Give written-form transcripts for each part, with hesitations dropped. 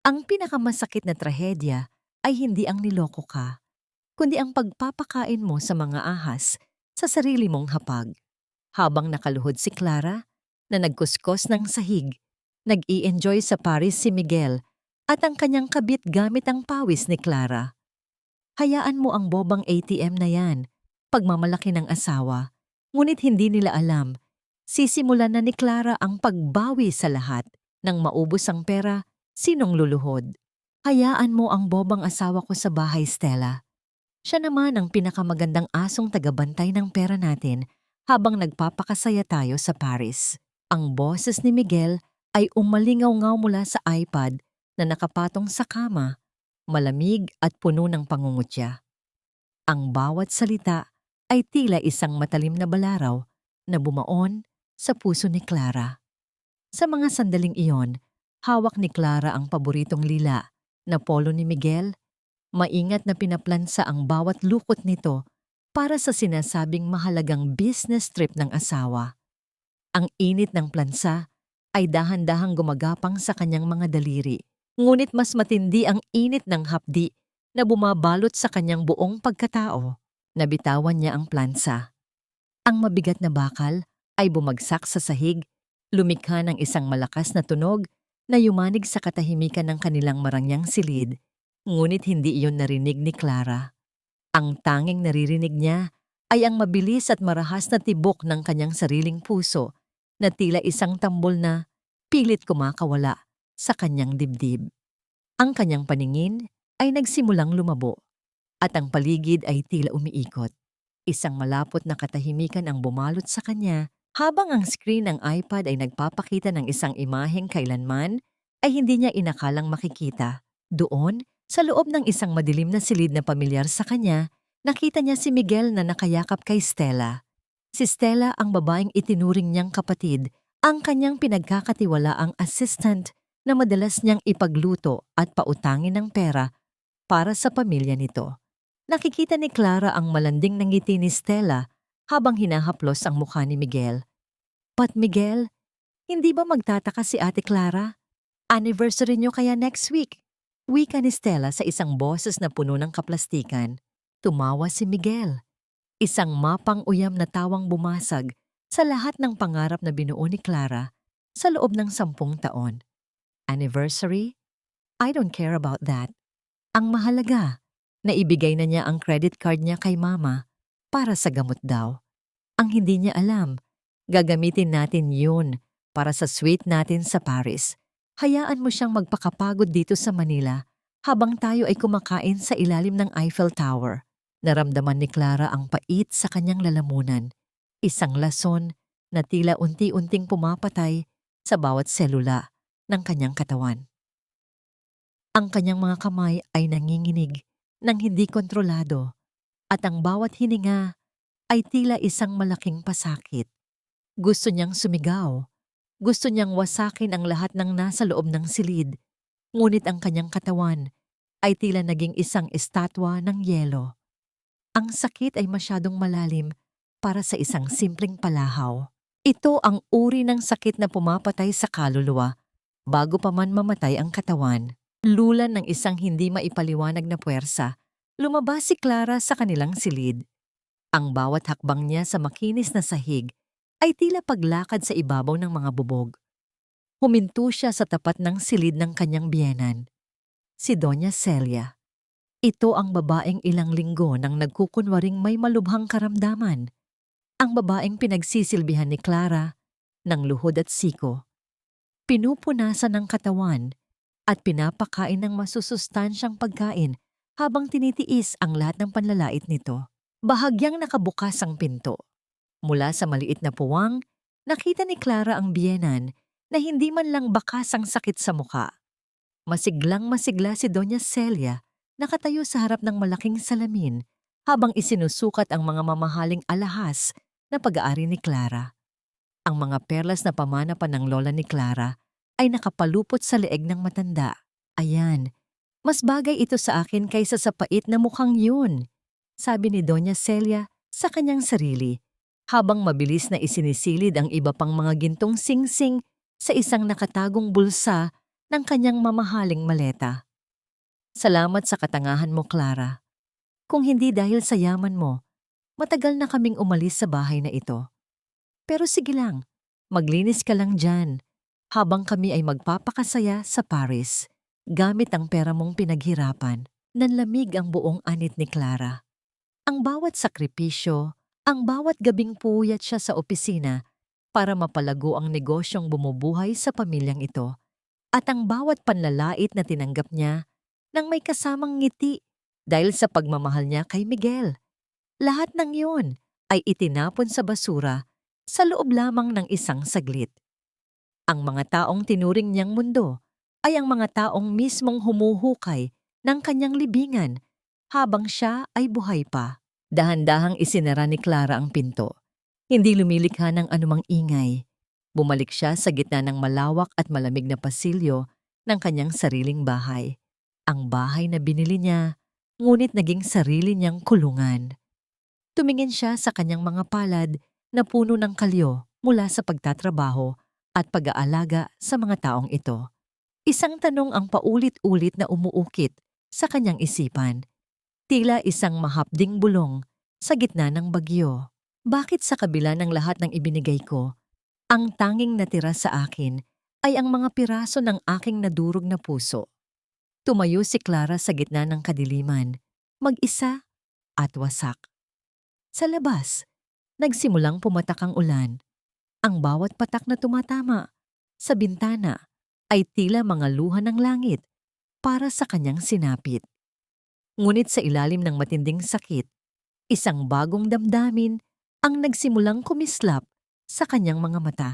Ang pinakamasakit na trahedya ay hindi ang niloko ka, kundi ang pagpapakain mo sa mga ahas sa sarili mong hapag. Habang nakaluhod si Clara, na nagkuskos ng sahig, nag-i-enjoy sa Paris si Miguel at ang kanyang kabit gamit ang pawis ni Clara. Hayaan mo ang bobang ATM na yan, pagmamalaki ng asawa, ngunit hindi nila alam, sisimulan na ni Clara ang pagbawi sa lahat. Nang maubos ang pera, sinong luluhod? Hayaan mo ang bobang asawa ko sa bahay, Stella. Siya naman ang pinakamagandang asong tagabantay ng pera natin habang nagpapakasaya tayo sa Paris. Ang boses ni Miguel ay umalingaw-ngaw mula sa iPad na nakapatong sa kama, malamig at puno ng pangungutya. Ang bawat salita ay tila isang matalim na balaraw na bumaon sa puso ni Clara. Sa mga sandaling iyon, hawak ni Clara ang paboritong lila na polo ni Miguel. Maingat na pinaplansa ang bawat lukot nito para sa sinasabing mahalagang business trip ng asawa. Ang init ng plansa ay dahan-dahang gumagapang sa kanyang mga daliri, ngunit mas matindi ang init ng hapdi na bumabalot sa kanyang buong pagkatao. Nabitawan niya ang plansa. Ang mabigat na bakal ay bumagsak sa sahig, lumikha ng isang malakas na tunog na yumanig sa katahimikan ng kanilang marangyang silid. Ngunit hindi iyon narinig ni Clara. Ang tanging naririnig niya ay ang mabilis at marahas na tibok ng kanyang sariling puso na tila isang tambol na pilit kumakawala sa kanyang dibdib. Ang kanyang paningin ay nagsimulang lumabo at ang paligid ay tila umiikot. Isang malapot na katahimikan ang bumalot sa kanya habang ang screen ng iPad ay nagpapakita ng isang imaheng kailanman ay hindi niya inakalang makikita. Doon, sa loob ng isang madilim na silid na pamilyar sa kanya, nakita niya si Miguel na nakayakap kay Stella. Si Stella ang babaeng itinuring niyang kapatid, ang kanyang pinagkakatiwalaang assistant na madalas niyang ipagluto at pautangin ng pera para sa pamilya nito. Nakikita ni Clara ang malanding na ngiti ni Stella habang hinahaplos ang mukha ni Miguel. But Miguel, hindi ba magtataka si Ate Clara? Anniversary niyo kaya next week? Wika ni Stella sa isang boses na puno ng kaplastikan. Tumawa si Miguel. Isang mapang-uyam na tawang bumasag sa lahat ng pangarap na binuo ni Clara sa loob ng 10 taon. Anniversary? I don't care about that. Ang mahalaga, naibigay na niya ang credit card niya kay Mama para sa gamot daw. Ang hindi niya alam, gagamitin natin yun para sa suite natin sa Paris. Hayaan mo siyang magpakapagod dito sa Manila habang tayo ay kumakain sa ilalim ng Eiffel Tower. Naramdaman ni Clara ang pait sa kanyang lalamunan, isang lason na tila unti-unting pumapatay sa bawat selula ng kanyang katawan. Ang kanyang mga kamay ay nanginginig ng hindi kontrolado at ang bawat hininga ay tila isang malaking pasakit. Gusto niyang sumigaw. Gusto niyang wasakin ang lahat ng nasa loob ng silid, ngunit ang kanyang katawan ay tila naging isang estatwa ng yelo. Ang sakit ay masyadong malalim para sa isang simpleng palahaw. Ito ang uri ng sakit na pumapatay sa kaluluwa bago pa man mamatay ang katawan. Lulan ng isang hindi maipaliwanag na puwersa, lumabas si Clara sa kanilang silid. Ang bawat hakbang niya sa makinis na sahig ay tila paglakad sa ibabaw ng mga bubog. Huminto siya sa tapat ng silid ng kanyang biyenan, si Doña Celia. Ito ang babaeng ilang linggo nang nagkukunwaring may malubhang karamdaman. Ang babaeng pinagsisilbihan ni Clara ng luhod at siko. Pinupunasan ng katawan at pinapakain ng masusustansyang pagkain habang tinitiis ang lahat ng panlalait nito. Bahagyang nakabukas ang pinto. Mula sa maliit na puwang, nakita ni Clara ang biyenan na hindi man lang bakas ang sakit sa muka. Masiglang-masigla si Doña Celia, nakatayo sa harap ng malaking salamin habang isinusukat ang mga mamahaling alahas na pag-aari ni Clara. Ang mga perlas na pamana pa ng lola ni Clara ay nakapalupot sa leeg ng matanda. Ayan, mas bagay ito sa akin kaysa sa pait na mukhang yun, sabi ni Doña Celia sa kanyang sarili, habang mabilis na isinisilid ang iba pang mga gintong singsing sa isang nakatagong bulsa ng kanyang mamahaling maleta. Salamat sa katangahan mo, Clara. Kung hindi dahil sa yaman mo, matagal na kaming umalis sa bahay na ito. Pero sige lang, maglinis ka lang dyan habang kami ay magpapakasaya sa Paris gamit ang pera mong pinaghirapan. Nanlamig ang buong anit ni Clara. Ang bawat sakripisyo, ang bawat gabing puyat siya sa opisina para mapalago ang negosyong bumubuhay sa pamilyang ito, at ang bawat panlalait na tinanggap niya nang may kasamang ngiti dahil sa pagmamahal niya kay Miguel. Lahat ng iyon ay itinapon sa basura sa loob lamang ng isang saglit. Ang mga taong tinuring niyang mundo ay ang mga taong mismong humuhukay ng kanyang libingan habang siya ay buhay pa. Dahan-dahang isinara ni Clara ang pinto. Hindi lumilikha ng anumang ingay. Bumalik siya sa gitna ng malawak at malamig na pasilyo ng kanyang sariling bahay. Ang bahay na binili niya, ngunit naging sarili niyang kulungan. Tumingin siya sa kanyang mga palad na puno ng kalyo mula sa pagtatrabaho at pag-aalaga sa mga taong ito. Isang tanong ang paulit-ulit na umuukit sa kanyang isipan. Tila isang mahapding bulong sa gitna ng bagyo. Bakit sa kabila ng lahat ng ibinigay ko, ang tanging natira sa akin ay ang mga piraso ng aking nadurog na puso? Tumayo si Clara sa gitna ng kadiliman, mag-isa at wasak. Sa labas, nagsimulang pumatak ang ulan. Ang bawat patak na tumatama sa bintana ay tila mga luha ng langit para sa kanyang sinapit. Ngunit sa ilalim ng matinding sakit, isang bagong damdamin ang nagsimulang kumislap sa kanyang mga mata.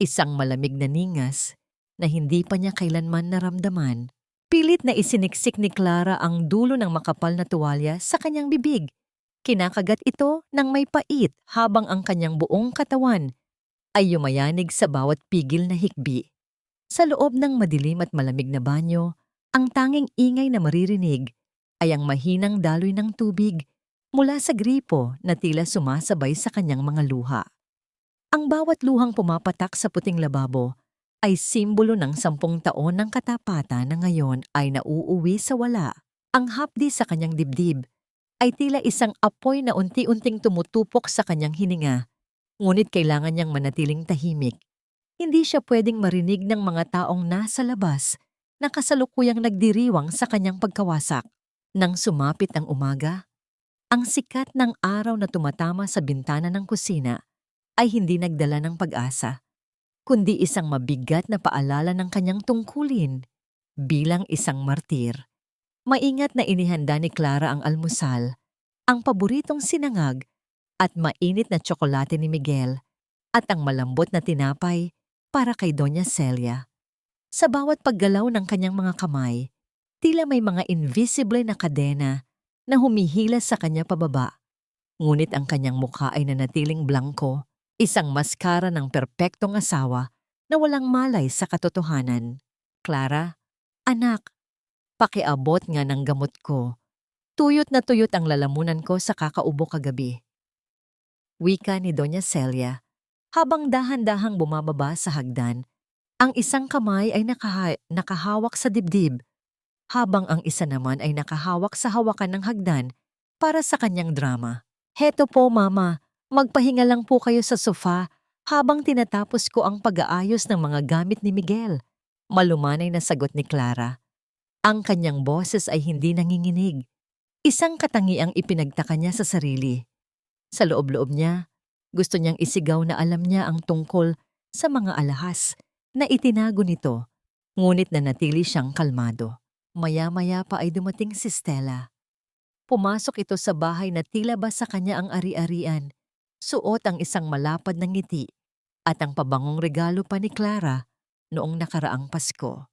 Isang malamig na ningas na hindi pa niya kailanman naramdaman. Pilit na isiniksik ni Clara ang dulo ng makapal na tuwalya sa kanyang bibig. Kinakagat ito ng may pait habang ang kanyang buong katawan ay yumayanig sa bawat pigil na hikbi. Sa loob ng madilim at malamig na banyo, ang tanging ingay na maririnig ay ang mahinang daloy ng tubig mula sa gripo na tila sumasabay sa kanyang mga luha. Ang bawat luhang pumapatak sa puting lababo ay simbolo ng 10 taon ng katapatan na ngayon ay nauuwi sa wala. Ang hapdi sa kanyang dibdib ay tila isang apoy na unti-unting tumutupok sa kanyang hininga, ngunit kailangan niyang manatiling tahimik. Hindi siya pwedeng marinig ng mga taong nasa labas na kasalukuyang nagdiriwang sa kanyang pagkawasak. Nang sumapit ang umaga, ang sikat ng araw na tumatama sa bintana ng kusina ay hindi nagdala ng pag-asa, kundi isang mabigat na paalala ng kanyang tungkulin bilang isang martir. Maingat na inihanda ni Clara ang almusal, ang paboritong sinangag at mainit na tsokolate ni Miguel at ang malambot na tinapay para kay Doña Celia. Sa bawat paggalaw ng kanyang mga kamay, tila may mga invisible na kadena na humihila sa kanya pababa. Ngunit ang kanyang mukha ay nanatiling blangko, isang maskara ng perpektong asawa na walang malay sa katotohanan. Clara, anak, pakiabot nga ng gamot ko. Tuyot na tuyot ang lalamunan ko sa kakaubo kagabi. Wika ni Doña Celia, habang dahan-dahang bumababa sa hagdan. Ang isang kamay ay nakahawak sa dibdib, habang ang isa naman ay nakahawak sa hawakan ng hagdan para sa kanyang drama. Heto po, Mama, magpahinga lang po kayo sa sofa habang tinatapos ko ang pag-aayos ng mga gamit ni Miguel. Malumanay na sagot ni Clara. Ang kanyang boses ay hindi nanginginig. Isang katangiang ipinagtaka niya sa sarili. Sa loob-loob niya, gusto niyang isigaw na alam niya ang tungkol sa mga alahas na itinago nito, ngunit nanatili siyang kalmado. Maya-maya pa ay dumating si Stella. Pumasok ito sa bahay na tila ba sa kanya ang ari-arian. Suot ang isang malapad na ngiti at ang pabangong regalo pa ni Clara noong nakaraang Pasko.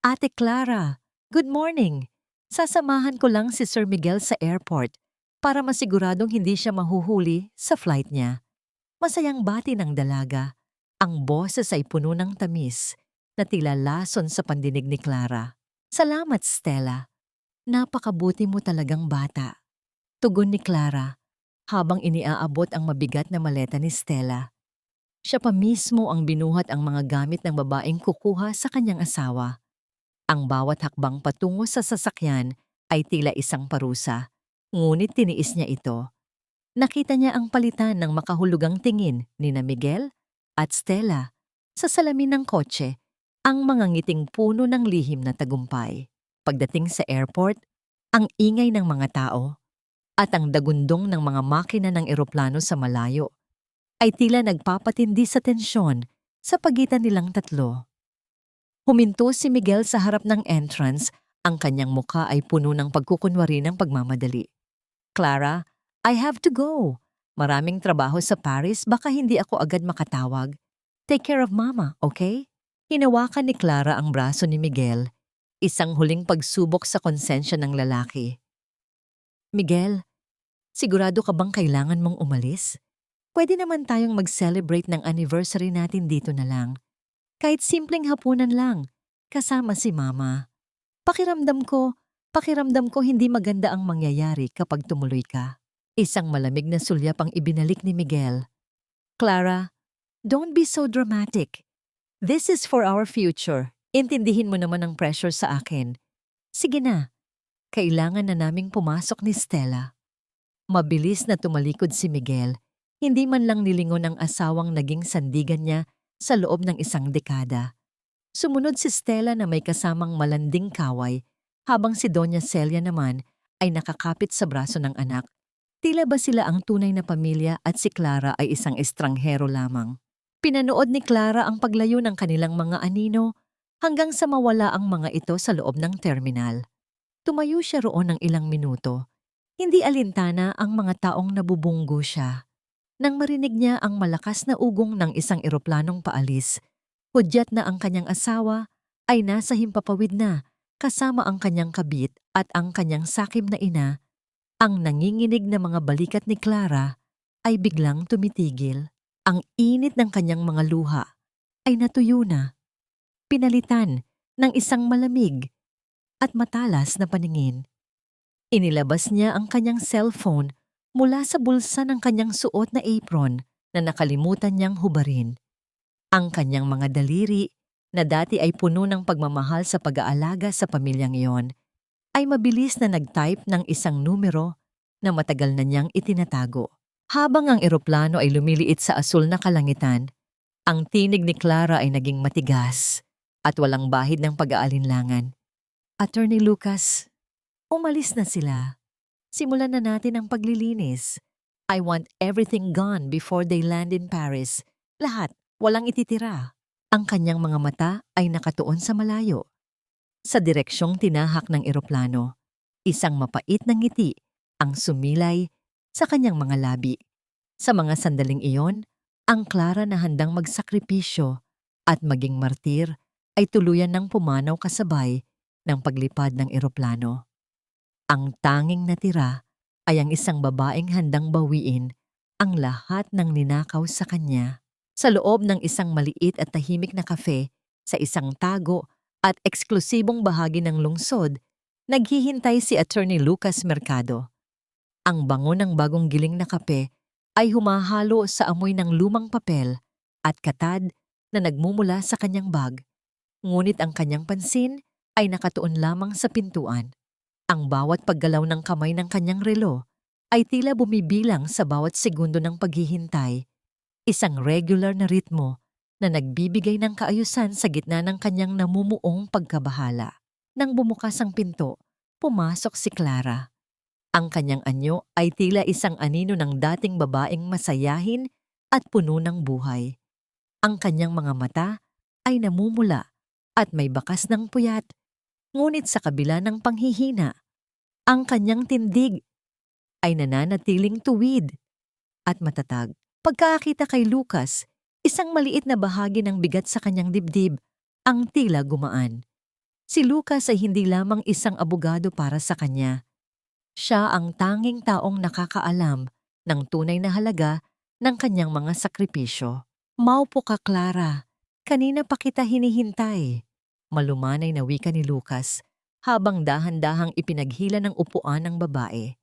Ate Clara, good morning! Sasamahan ko lang si Sir Miguel sa airport para masiguradong hindi siya mahuhuli sa flight niya. Masayang bati ng dalaga. Ang boses ay puno ng tamis na tila lason sa pandinig ni Clara. Salamat, Stella. Napakabuti mo talagang bata. Tugon ni Clara habang iniaabot ang mabigat na maleta ni Stella. Siya pa mismo ang binuhat ang mga gamit ng babaeng kukuha sa kanyang asawa. Ang bawat hakbang patungo sa sasakyan ay tila isang parusa, ngunit tiniis niya ito. Nakita niya ang palitan ng makahulugang tingin ni na Miguel at Stella sa salamin ng kotse, ang mga ngiting puno ng lihim na tagumpay. Pagdating sa airport, ang ingay ng mga tao at ang dagundong ng mga makina ng eroplano sa malayo ay tila nagpapatindi sa tensyon sa pagitan nilang tatlo. Huminto si Miguel sa harap ng entrance, ang kanyang mukha ay puno ng pagkukunwari ng pagmamadali. Clara, I have to go. Maraming trabaho sa Paris, baka hindi ako agad makatawag. Take care of Mama, okay? Hinawakan ni Clara ang braso ni Miguel, isang huling pagsubok sa konsensya ng lalaki. Miguel, sigurado ka bang kailangan mong umalis? Pwede naman tayong mag-celebrate ng anniversary natin dito na lang. Kahit simpleng hapunan lang, kasama si Mama. Pakiramdam ko hindi maganda ang mangyayari kapag tumuloy ka. Isang malamig na sulyap ang ibinalik ni Miguel. Clara, don't be so dramatic. This is for our future. Intindihin mo naman ang pressure sa akin. Sige na, kailangan na naming pumasok ni Stella. Mabilis na tumalikod si Miguel. Hindi man lang nilingon ang asawang naging sandigan niya sa loob ng isang dekada. Sumunod si Stella na may kasamang malanding kaway, habang si Doña Celia naman ay nakakapit sa braso ng anak. Tila ba sila ang tunay na pamilya at si Clara ay isang estranghero lamang. Pinanood ni Clara ang paglayo ng kanilang mga anino hanggang sa mawala ang mga ito sa loob ng terminal. Tumayo siya roon ng ilang minuto. Hindi alintana ang mga taong nabubunggo siya. Nang marinig niya ang malakas na ugong ng isang eroplanong paalis, hudyat na ang kanyang asawa ay nasa himpapawid na kasama ang kanyang kabit at ang kanyang sakim na ina. Ang nanginginig na mga balikat ni Clara ay biglang tumitigil. Ang init ng kanyang mga luha ay natuyo na. Pinalitan ng isang malamig at matalas na paningin. Inilabas niya ang kanyang cellphone mula sa bulsa ng kanyang suot na apron na nakalimutan niyang hubarin. Ang kanyang mga daliri, na dati ay puno ng pagmamahal sa pag-aalaga sa pamilyang iyon, ay mabilis na nag-type ng isang numero na matagal na niyang itinatago. Habang ang eroplano ay lumiliit sa asul na kalangitan, ang tinig ni Clara ay naging matigas at walang bahid ng pag-aalinlangan. Attorney Lucas, umalis na sila. Simulan na natin ang paglilinis. I want everything gone before they land in Paris. Lahat, walang ititira. Ang kanyang mga mata ay nakatuon sa malayo. Sa direksyong tinahak ng eroplano, isang mapait na ngiti ang sumilay sa kanyang mga labi. Sa mga sandaling iyon, ang Clara na handang magsakripisyo at maging martir ay tuluyan ng pumanaw kasabay ng paglipad ng eroplano. Ang tanging natira ay ang isang babaeng handang bawiin ang lahat ng ninakaw sa kanya. Sa loob ng isang maliit at tahimik na kafe sa isang tago at eksklusibong bahagi ng lungsod, naghihintay si Attorney Lucas Mercado. Ang bango ng bagong giling na kape ay humahalo sa amoy ng lumang papel at katad na nagmumula sa kanyang bag. Ngunit ang kanyang pansin ay nakatuon lamang sa pintuan. Ang bawat paggalaw ng kamay ng kanyang relo ay tila bumibilang sa bawat segundo ng paghihintay. Isang regular na ritmo na nagbibigay ng kaayusan sa gitna ng kanyang namumuong pagkabahala. Nang bumukas ang pinto, pumasok si Clara. Ang kanyang anyo ay tila isang anino ng dating babaeng masayahin at puno ng buhay. Ang kanyang mga mata ay namumula at may bakas ng puyat, ngunit sa kabila ng panghihina, ang kanyang tindig ay nananatiling tuwid at matatag. Pagkakita kay Lucas, isang maliit na bahagi ng bigat sa kanyang dibdib ang tila gumaan. Si Lucas ay hindi lamang isang abogado para sa kanya. Siya ang tanging taong nakakaalam ng tunay na halaga ng kanyang mga sakripisyo. Maupo ka, Clara. Kanina pa kita hinihintay. Malumanay na wika ni Lucas habang dahan-dahang ipinaghila ng upuan ng babae.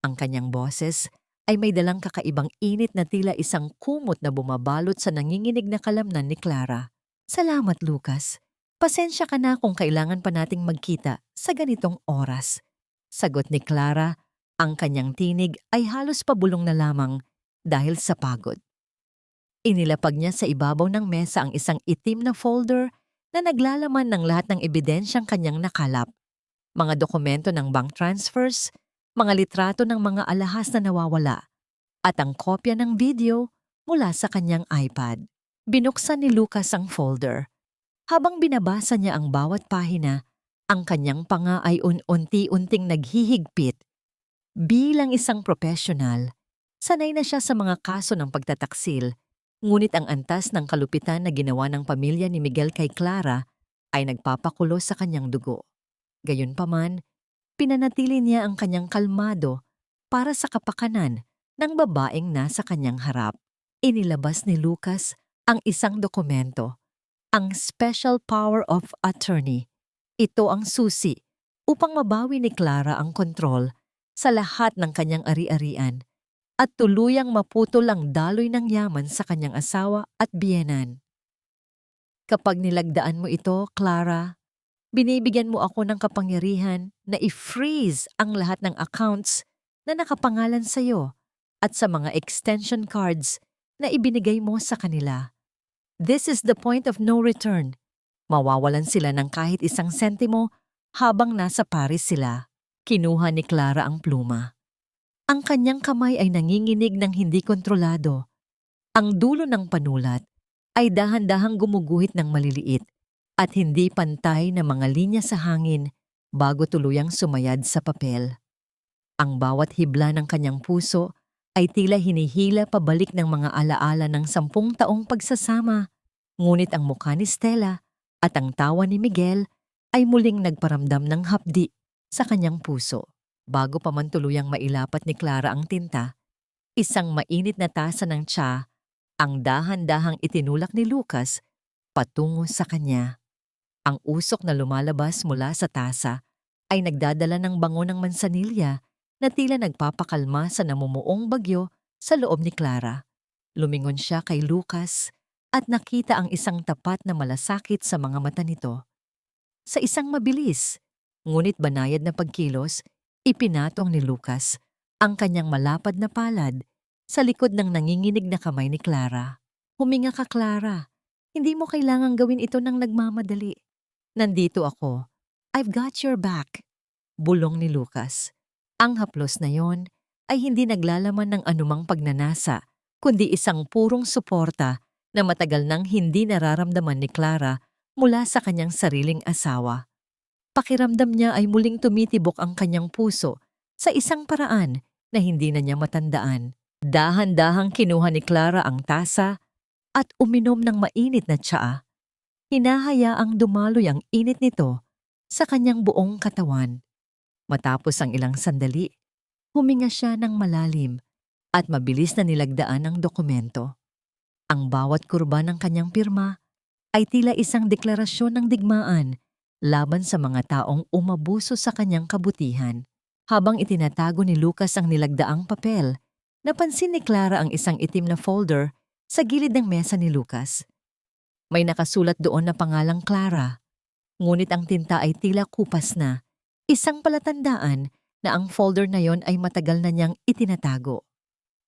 Ang kanyang boses ay may dalang kakaibang init na tila isang kumot na bumabalot sa nanginginig na kalamnan ni Clara. Salamat, Lucas. Pasensya ka na kung kailangan pa nating magkita sa ganitong oras. Sagot ni Clara, ang kanyang tinig ay halos pabulong na lamang dahil sa pagod. Inilapag niya sa ibabaw ng mesa ang isang itim na folder na naglalaman ng lahat ng ebidensyang kanyang nakalap. Mga dokumento ng bank transfers, mga litrato ng mga alahas na nawawala, at ang kopya ng video mula sa kanyang iPad. Binuksan ni Lucas ang folder. Habang binabasa niya ang bawat pahina, ang kanyang panga ay unti-unting naghihigpit. Bilang isang profesional, sanay na siya sa mga kaso ng pagtataksil, ngunit ang antas ng kalupitan na ginawa ng pamilya ni Miguel kay Clara ay nagpapakulo sa kanyang dugo. Gayunpaman, pinanatili niya ang kanyang kalmado para sa kapakanan ng babaeng nasa kanyang harap. Inilabas ni Lucas ang isang dokumento, ang Special Power of Attorney. Ito ang susi upang mabawi ni Clara ang kontrol sa lahat ng kanyang ari-arian at tuluyang maputol ang daloy ng yaman sa kanyang asawa at biyenan. Kapag nilagdaan mo ito, Clara, binibigyan mo ako ng kapangyarihan na i-freeze ang lahat ng accounts na nakapangalan sa iyo at sa mga extension cards na ibinigay mo sa kanila. This is the point of no return. Mawawalan sila ng kahit isang sentimo habang nasa Paris sila. Kinuha ni Clara ang pluma. Ang kanyang kamay ay nanginginig ng hindi kontrolado. Ang dulo ng panulat ay dahan-dahang gumuguhit ng maliliit at hindi pantay na mga linya sa hangin bago tuluyang sumayad sa papel. Ang bawat hibla ng kanyang puso ay tila hinihila pabalik ng mga alaala ng 10 taong pagsasama, ngunit ang mukha ni Stella at ang tawa ni Miguel ay muling nagparamdam ng hapdi sa kanyang puso. Bago pa man tuluyang mailapat ni Clara ang tinta, isang mainit na tasa ng tsa ang dahan-dahang itinulak ni Lucas patungo sa kanya. Ang usok na lumalabas mula sa tasa ay nagdadala ng bango ng mansanilya na tila nagpapakalma sa namumuong bagyo sa loob ni Clara. Lumingon siya kay Lucas at nakita ang isang tapat na malasakit sa mga mata nito. Sa isang mabilis, ngunit banayad na pagkilos, ipinatong ni Lucas ang kanyang malapad na palad sa likod ng nanginginig na kamay ni Clara. Huminga ka, Clara. Hindi mo kailangang gawin ito ng nagmamadali. Nandito ako. I've got your back. Bulong ni Lucas. Ang haplos na yon ay hindi naglalaman ng anumang pagnanasa, kundi isang purong suporta na matagal nang hindi nararamdaman ni Clara mula sa kanyang sariling asawa. Pakiramdam niya ay muling tumitibok ang kanyang puso sa isang paraan na hindi na niya matandaan. Dahan-dahang kinuha ni Clara ang tasa at uminom ng mainit na tsaa. Hinahayaang dumaloy ang init nito sa kanyang buong katawan. Matapos ang ilang sandali, huminga siya ng malalim at mabilis na nilagdaan ang dokumento. Ang bawat kurba ng kanyang pirma ay tila isang deklarasyon ng digmaan laban sa mga taong umabuso sa kanyang kabutihan. Habang itinatago ni Lucas ang nilagdaang papel, napansin ni Clara ang isang itim na folder sa gilid ng mesa ni Lucas. May nakasulat doon na pangalang Clara, ngunit ang tinta ay tila kupas na, isang palatandaan na ang folder na yon ay matagal na niyang itinatago.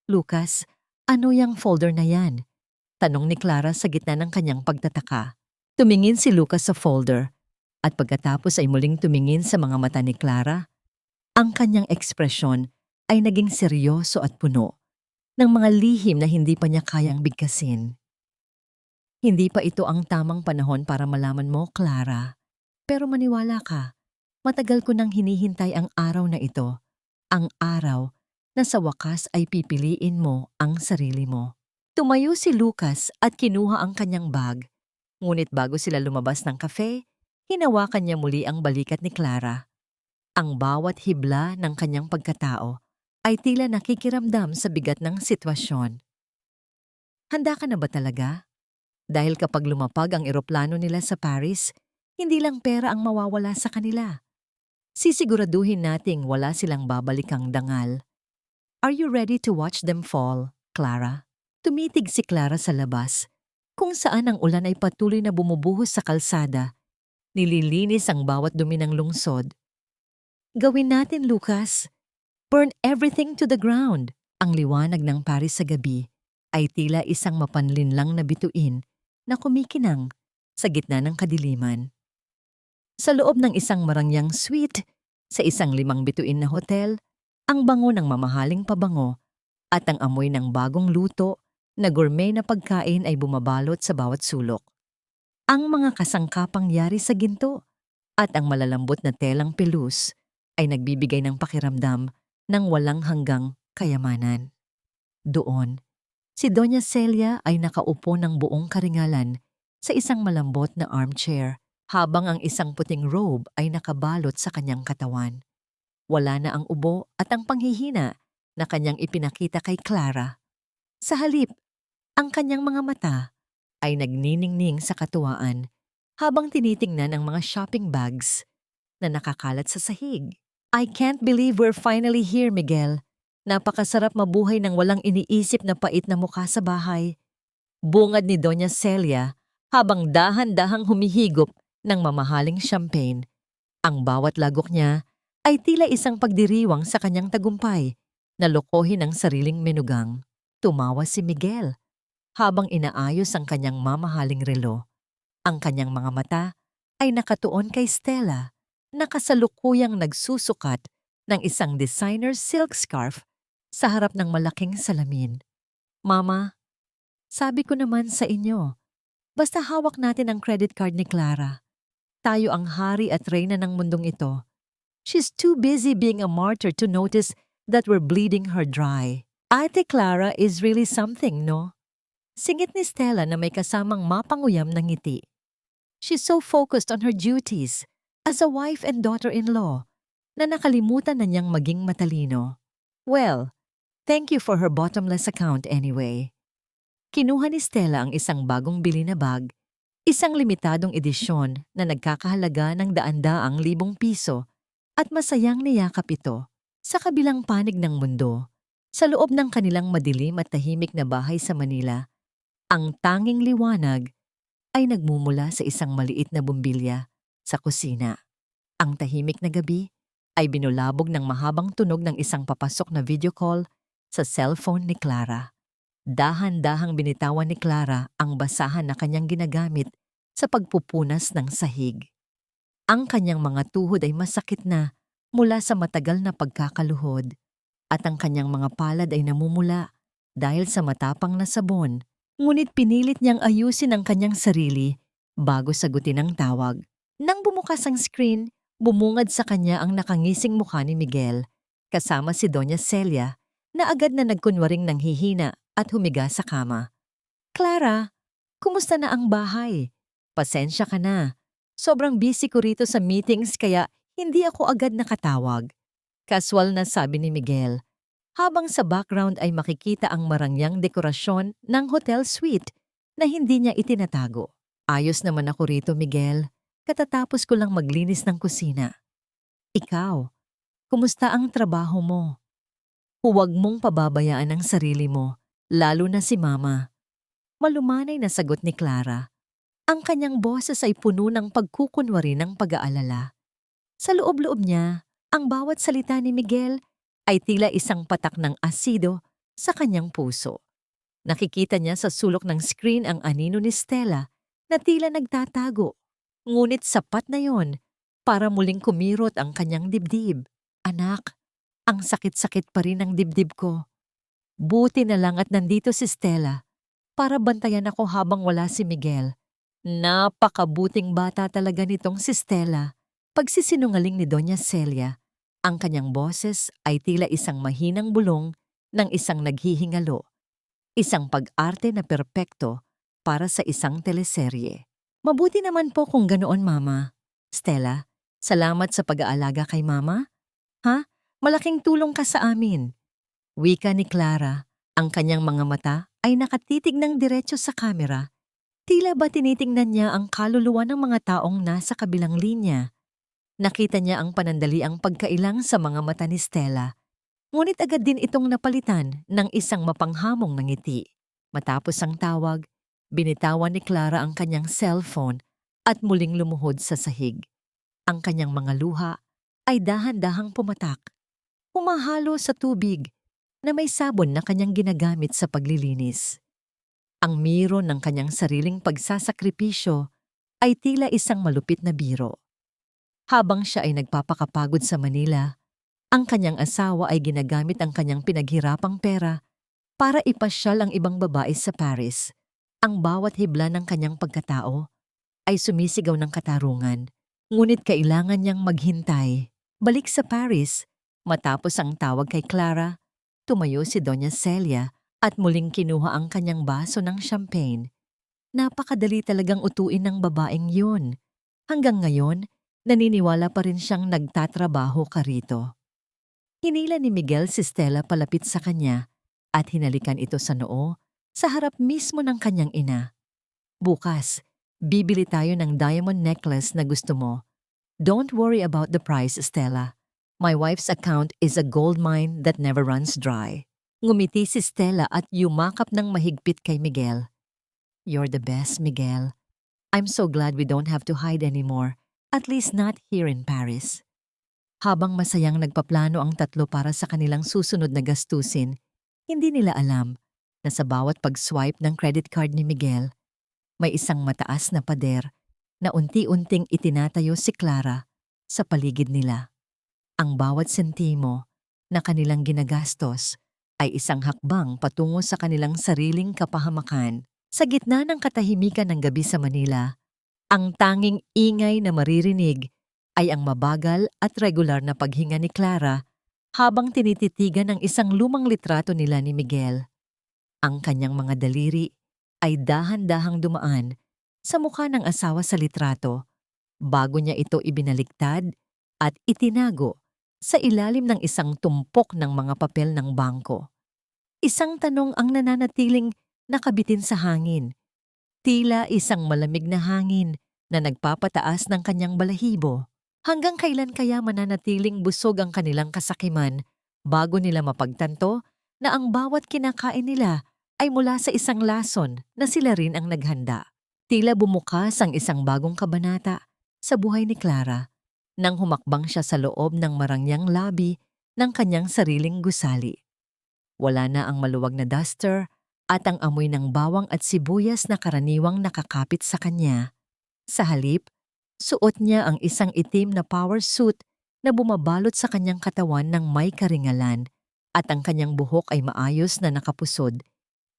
Lucas, ano yang folder na yan? Tanong ni Clara sa gitna ng kanyang pagtataka. Tumingin si Lucas sa folder. At pagkatapos ay muling tumingin sa mga mata ni Clara, ang kanyang ekspresyon ay naging seryoso at puno ng mga lihim na hindi pa niya kayang bigkasin. Hindi pa ito ang tamang panahon para malaman mo, Clara. Pero maniwala ka, matagal ko nang hinihintay ang araw na ito, ang araw na sa wakas ay pipiliin mo ang sarili mo. Tumayo si Lucas at kinuha ang kanyang bag, ngunit bago sila lumabas ng cafe, hinawakan niya muli ang balikat ni Clara. Ang bawat hibla ng kanyang pagkatao ay tila nakikiramdam sa bigat ng sitwasyon. Handa ka na ba talaga? Dahil kapag lumapag ang eroplano nila sa Paris, hindi lang pera ang mawawala sa kanila. Sisiguraduhin nating wala silang babalikang dangal. Are you ready to watch them fall, Clara? Tumitig si Clara sa labas, kung saan ang ulan ay patuloy na bumubuhos sa kalsada. Nililinis ang bawat dumi ng lungsod. Gawin natin, Lucas. Burn everything to the ground. Ang liwanag ng Paris sa gabi ay tila isang mapanlinlang na bituin na kumikinang sa gitna ng kadiliman. Sa loob ng isang marangyang suite, sa isang 5 bituin na hotel, ang bango ng mamahaling pabango at ang amoy ng bagong luto na gourmet na pagkain ay bumabalot sa bawat sulok. Ang mga kasangkapang yari sa ginto at ang malalambot na telang pelus ay nagbibigay ng pakiramdam ng walang hanggang kayamanan. Doon, si Doña Celia ay nakaupo ng buong karingalan sa isang malambot na armchair habang ang isang puting robe ay nakabalot sa kanyang katawan. Wala na ang ubo at ang panghihina na kanyang ipinakita kay Clara. Sa halip, ang kanyang mga mata ay nagniningning sa katuwaan habang tinitingnan ang mga shopping bags na nakakalat sa sahig. I can't believe we're finally here, Miguel. Napakasarap mabuhay ng walang iniisip na pait na mukha sa bahay. Bungad ni Doña Celia habang dahan-dahang humihigop ng mamahaling champagne. Ang bawat lagok niya ay tila isang pagdiriwang sa kanyang tagumpay na lokohin ang sariling menugang. Tumawa si Miguel habang inaayos ang kanyang mamahaling relo. Ang kanyang mga mata ay nakatuon kay Stella na kasalukuyang nagsusukat ng isang designer silk scarf sa harap ng malaking salamin. Mama, sabi ko naman sa inyo, basta hawak natin ang credit card ni Clara. Tayo ang hari at reyna ng mundong ito. She's too busy being a martyr to notice that we're bleeding her dry. Ate Clara is really something, no? Singit ni Stella na may kasamang mapanguyam ng ngiti. She's so focused on her duties as a wife and daughter-in-law na nakalimutan na niyang maging matalino. Well, thank you for her bottomless account anyway. Kinuha ni Stella ang isang bagong bili na bag, isang limitadong edisyon na nagkakahalaga ng daan-daang libong piso at masayang niyakap ito sa kabilang panig ng mundo. Sa loob ng kanilang madilim at tahimik na bahay sa Manila, ang tanging liwanag ay nagmumula sa isang maliit na bumbilya sa kusina. Ang tahimik na gabi ay binulabog ng mahabang tunog ng isang papasok na video call sa cellphone ni Clara. Dahan-dahang binitawan ni Clara ang basahan na kanyang ginagamit sa pagpupunas ng sahig. Ang kanyang mga tuhod ay masakit na mula sa matagal na pagkakaluhod at ang kanyang mga palad ay namumula dahil sa matapang na sabon. Ngunit pinilit niyang ayusin ang kanyang sarili bago sagutin ang tawag. Nang bumukas ang screen, bumungad sa kanya ang nakangising mukha ni Miguel kasama si Doña Celia na agad na nagkunwaring nanghihina at humiga sa kama. Clara, kumusta na ang bahay? Pasensya ka na. Sobrang busy ko rito sa meetings kaya hindi ako agad nakatawag. Casual na sabi ni Miguel, habang sa background ay makikita ang marangyang dekorasyon ng hotel suite na hindi niya itinatago. Ayos naman ako rito, Miguel. Katatapos ko lang maglinis ng kusina. Ikaw, kumusta ang trabaho mo? Huwag mong pababayaan ang sarili mo, lalo na si Mama. Malumanay na sagot ni Clara. Ang kanyang boses ay puno ng pagkukunwari ng pag-aalala. Sa loob-loob niya, ang bawat salita ni Miguel ay tila isang patak ng asido sa kanyang puso. Nakikita niya sa sulok ng screen ang anino ni Stella na tila nagtatago. Ngunit sapat na yon para muling kumirot ang kanyang dibdib. Anak, ang sakit-sakit pa rin ang dibdib ko. Buti na lang at nandito si Stella para bantayan ako habang wala si Miguel. Napakabuting bata talaga nitong si Stella. Pagsisinungaling ni Doña Celia, ang kanyang boses ay tila isang mahinang bulong ng isang naghihingalo. Isang pag-arte na perpekto para sa isang teleserye. Mabuti naman po kung ganoon, Mama. Stella, salamat sa pag-aalaga kay Mama. Ha? Malaking tulong ka sa amin. Wika ni Clara, ang kanyang mga mata ay nakatitig ng diretso sa kamera. Tila ba tinitingnan niya ang kaluluwa ng mga taong nasa kabilang linya? Nakita niya ang panandaliang pagkailang sa mga mata ni Stella Ngunit agad din itong napalitan ng isang mapanghamong na ngiti. Matapos ang tawag, binitawan ni Clara ang kanyang cellphone at muling lumuhod sa sahig. Ang kanyang mga luha ay dahan-dahang pumatak, humahalo sa tubig na may sabon na kanyang ginagamit sa paglilinis. Ang miro ng kanyang sariling pagsasakripisyo ay tila isang malupit na biro. Habang siya ay nagpapakapagod sa Manila, ang kanyang asawa ay ginagamit ang kanyang pinaghirapang pera para ipasyal ang ibang babae sa Paris. Ang bawat hibla ng kanyang pagkatao ay sumisigaw ng katarungan, ngunit kailangan niyang maghintay. Balik sa Paris, matapos ang tawag kay Clara, tumayo si Doña Celia at muling kinuha ang kanyang baso ng champagne. Napakadali talagang utuin ng babaeng yun. Hanggang ngayon, naniniwala pa rin siyang nagtatrabaho ka rito. Hinila ni Miguel si Stella palapit sa kanya at hinalikan ito sa noo sa harap mismo ng kanyang ina. Bukas, bibili tayo ng diamond necklace na gusto mo. Don't worry about the price, Stella. My wife's account is a gold mine that never runs dry. Ngumiti si Stella at yumakap ng mahigpit kay Miguel. You're the best, Miguel. I'm so glad we don't have to hide anymore, at least not here in Paris. Habang masayang nagpaplano ang tatlo para sa kanilang susunod na gastusin, hindi nila alam na sa bawat pag-swipe ng credit card ni Miguel, may isang mataas na pader na unti-unting itinatayo si Clara sa paligid nila. Ang bawat sentimo na kanilang ginagastos ay isang hakbang patungo sa kanilang sariling kapahamakan. Sa gitna ng katahimikan ng gabi sa Manila, ang tanging ingay na maririnig ay ang mabagal at regular na paghinga ni Clara habang tinititigan ng isang lumang litrato nila ni Miguel. Ang kanyang mga daliri ay dahan-dahang dumaan sa mukha ng asawa sa litrato bago niya ito ibinaliktad at itinago sa ilalim ng isang tumpok ng mga papel ng bangko. Isang tanong ang nananatiling nakabitin sa hangin. Tila isang malamig na hangin na nagpapataas ng kanyang balahibo. Hanggang kailan kaya mananatiling busog ang kanilang kasakiman bago nila mapagtanto na ang bawat kinakain nila ay mula sa isang lason na sila rin ang naghanda. Tila bumukas ang isang bagong kabanata sa buhay ni Clara nang humakbang siya sa loob ng marangyang lobby ng kanyang sariling gusali. Wala na ang maluwag na duster at ang amoy ng bawang at sibuyas na karaniwang nakakapit sa kanya. Sa halip, suot niya ang isang itim na power suit na bumabalot sa kanyang katawan ng may karingalan at ang kanyang buhok ay maayos na nakapusod.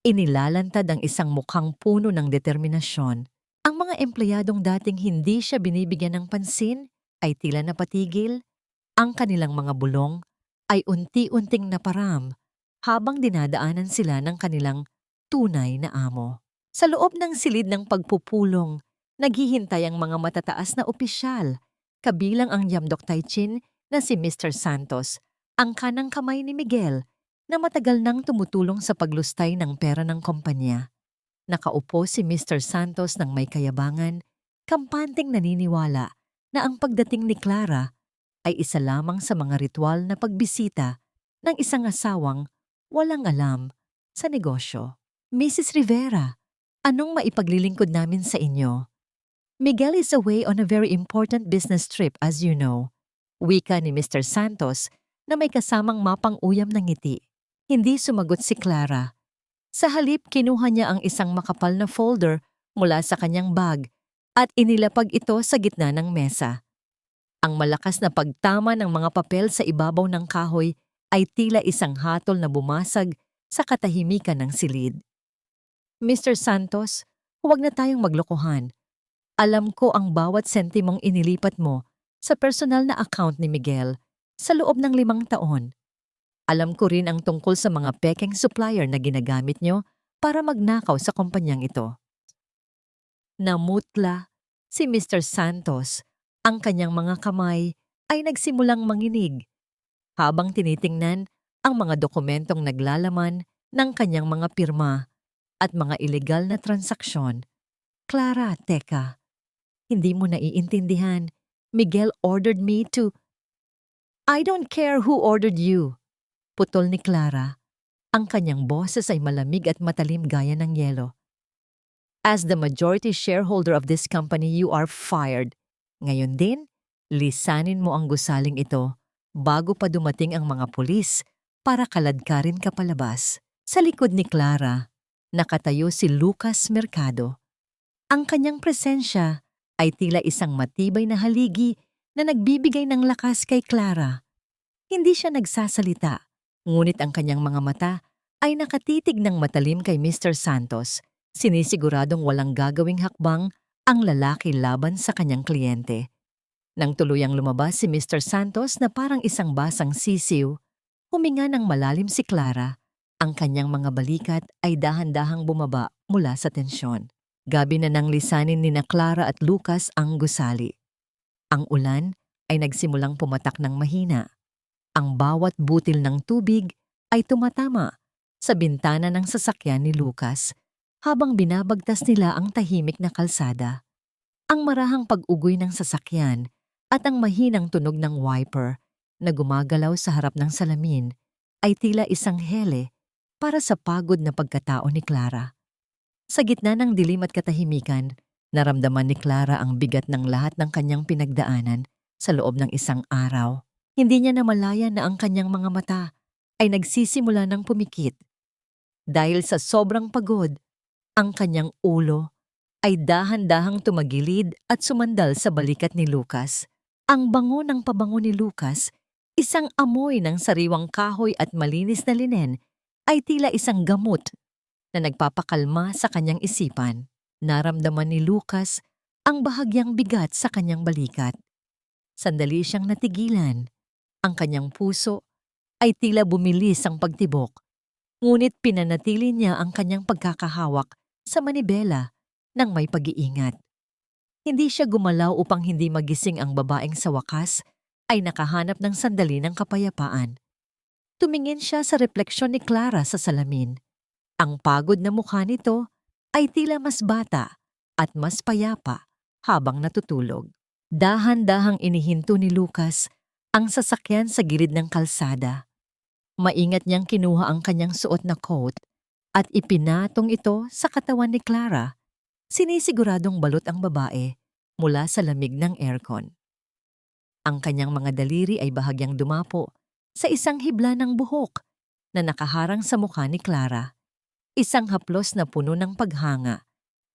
Inilalantad ang isang mukhang puno ng determinasyon. Ang mga empleyadong dating hindi siya binibigyan ng pansin ay tila napatigil. Ang kanilang mga bulong ay unti-unting naparam habang dinadaanan sila ng kanilang tunay na amo. Sa loob ng silid ng pagpupulong, naghihintay ang mga matataas na opisyal, kabilang ang Yamdok Taichin na si Mr. Santos, ang kanang kamay ni Miguel na matagal nang tumutulong sa paglustay ng pera ng kumpanya. Nakaupo si Mr. Santos ng may kayabangan, kampanteng naniniwala na ang pagdating ni Clara ay isa lamang sa mga ritual na pagbisita ng isang asawang walang alam sa negosyo. Mrs. Rivera, anong maipaglilingkod namin sa inyo? Miguel is away on a very important business trip as you know. Wika ni Mr. Santos na may kasamang mapang-uyam ng ngiti. Hindi sumagot si Clara. Sa halip, kinuha niya ang isang makapal na folder mula sa kanyang bag at inilapag ito sa gitna ng mesa. Ang malakas na pagtama ng mga papel sa ibabaw ng kahoy ay tila isang hatol na bumasag sa katahimikan ng silid. Mr. Santos, huwag na tayong maglokohan. Alam ko ang bawat sentimong inilipat mo sa personal na account ni Miguel sa loob ng 5 taon. Alam ko rin ang tungkol sa mga pekeng supplier na ginagamit nyo para magnakaw sa kumpanyang ito. Namutla si Mr. Santos. Ang kanyang mga kamay ay nagsimulang manginig habang tinitingnan ang mga dokumentong naglalaman ng kanyang mga pirma at mga ilegal na transaksyon. Clara, teka. Hindi mo naiintindihan. Miguel ordered me to... I don't care who ordered you. putol ni Clara, ang kanyang boses ay malamig at matalim gaya ng yelo. As the majority shareholder of this company, you are fired. Ngayon din, lisanin mo ang gusaling ito bago pa dumating ang mga pulis para kaladkarin ka palabas. Sa likod ni Clara, nakatayo si Lucas Mercado. Ang kanyang presensya ay tila isang matibay na haligi na nagbibigay ng lakas kay Clara. Hindi siya nagsasalita, ngunit ang kanyang mga mata ay nakatitig ng matalim kay Mr. Santos, sinisiguradong walang gagawing hakbang ang lalaki laban sa kanyang kliyente. Nang tuluyang lumabas si Mr. Santos na parang isang basang sisiw, huminga ng malalim si Clara. Ang kanyang mga balikat ay dahan-dahang bumaba mula sa tensyon. Gabi na nang lisanin ni na Clara at Lucas ang gusali. Ang ulan ay nagsimulang pumatak ng mahina. Ang bawat butil ng tubig ay tumatama sa bintana ng sasakyan ni Lucas habang binabagtas nila ang tahimik na kalsada. Ang marahang pag-ugoy ng sasakyan at ang mahinang tunog ng wiper na gumagalaw sa harap ng salamin ay tila isang hele para sa pagod na pagkatao ni Clara. Sa gitna ng dilim at katahimikan, naramdaman ni Clara ang bigat ng lahat ng kanyang pinagdaanan sa loob ng isang araw. Hindi niya namalayan na ang kanyang mga mata ay nagsisimula ng pumikit. Dahil sa sobrang pagod, ang kanyang ulo ay dahan-dahang tumagilid at sumandal sa balikat ni Lucas. Ang bango ng pabango ni Lucas, isang amoy ng sariwang kahoy at malinis na linen, ay tila isang gamot na nagpapakalma sa kanyang isipan. Naramdaman ni Lucas ang bahagyang bigat sa kanyang balikat. Sandali siyang natigilan. Ang kanyang puso ay tila bumilis ang pagtibok, ngunit pinanatili niya ang kanyang pagkakahawak sa manibela ng may pag-iingat. Hindi siya gumalaw upang hindi magising ang babaeng sa wakas ay nakahanap ng sandali ng kapayapaan. Tumingin siya sa refleksyon ni Clara sa salamin. Ang pagod na mukha nito ay tila mas bata at mas payapa habang natutulog. Dahan-dahang inihinto ni Lucas ang sasakyan sa gilid ng kalsada. Maingat niyang kinuha ang kanyang suot na coat at ipinatong ito sa katawan ni Clara. Sinisiguradong balot ang babae mula sa lamig ng aircon. Ang kanyang mga daliri ay bahagyang dumapo sa isang hibla ng buhok na nakaharang sa mukha ni Clara. Isang haplos na puno ng paghanga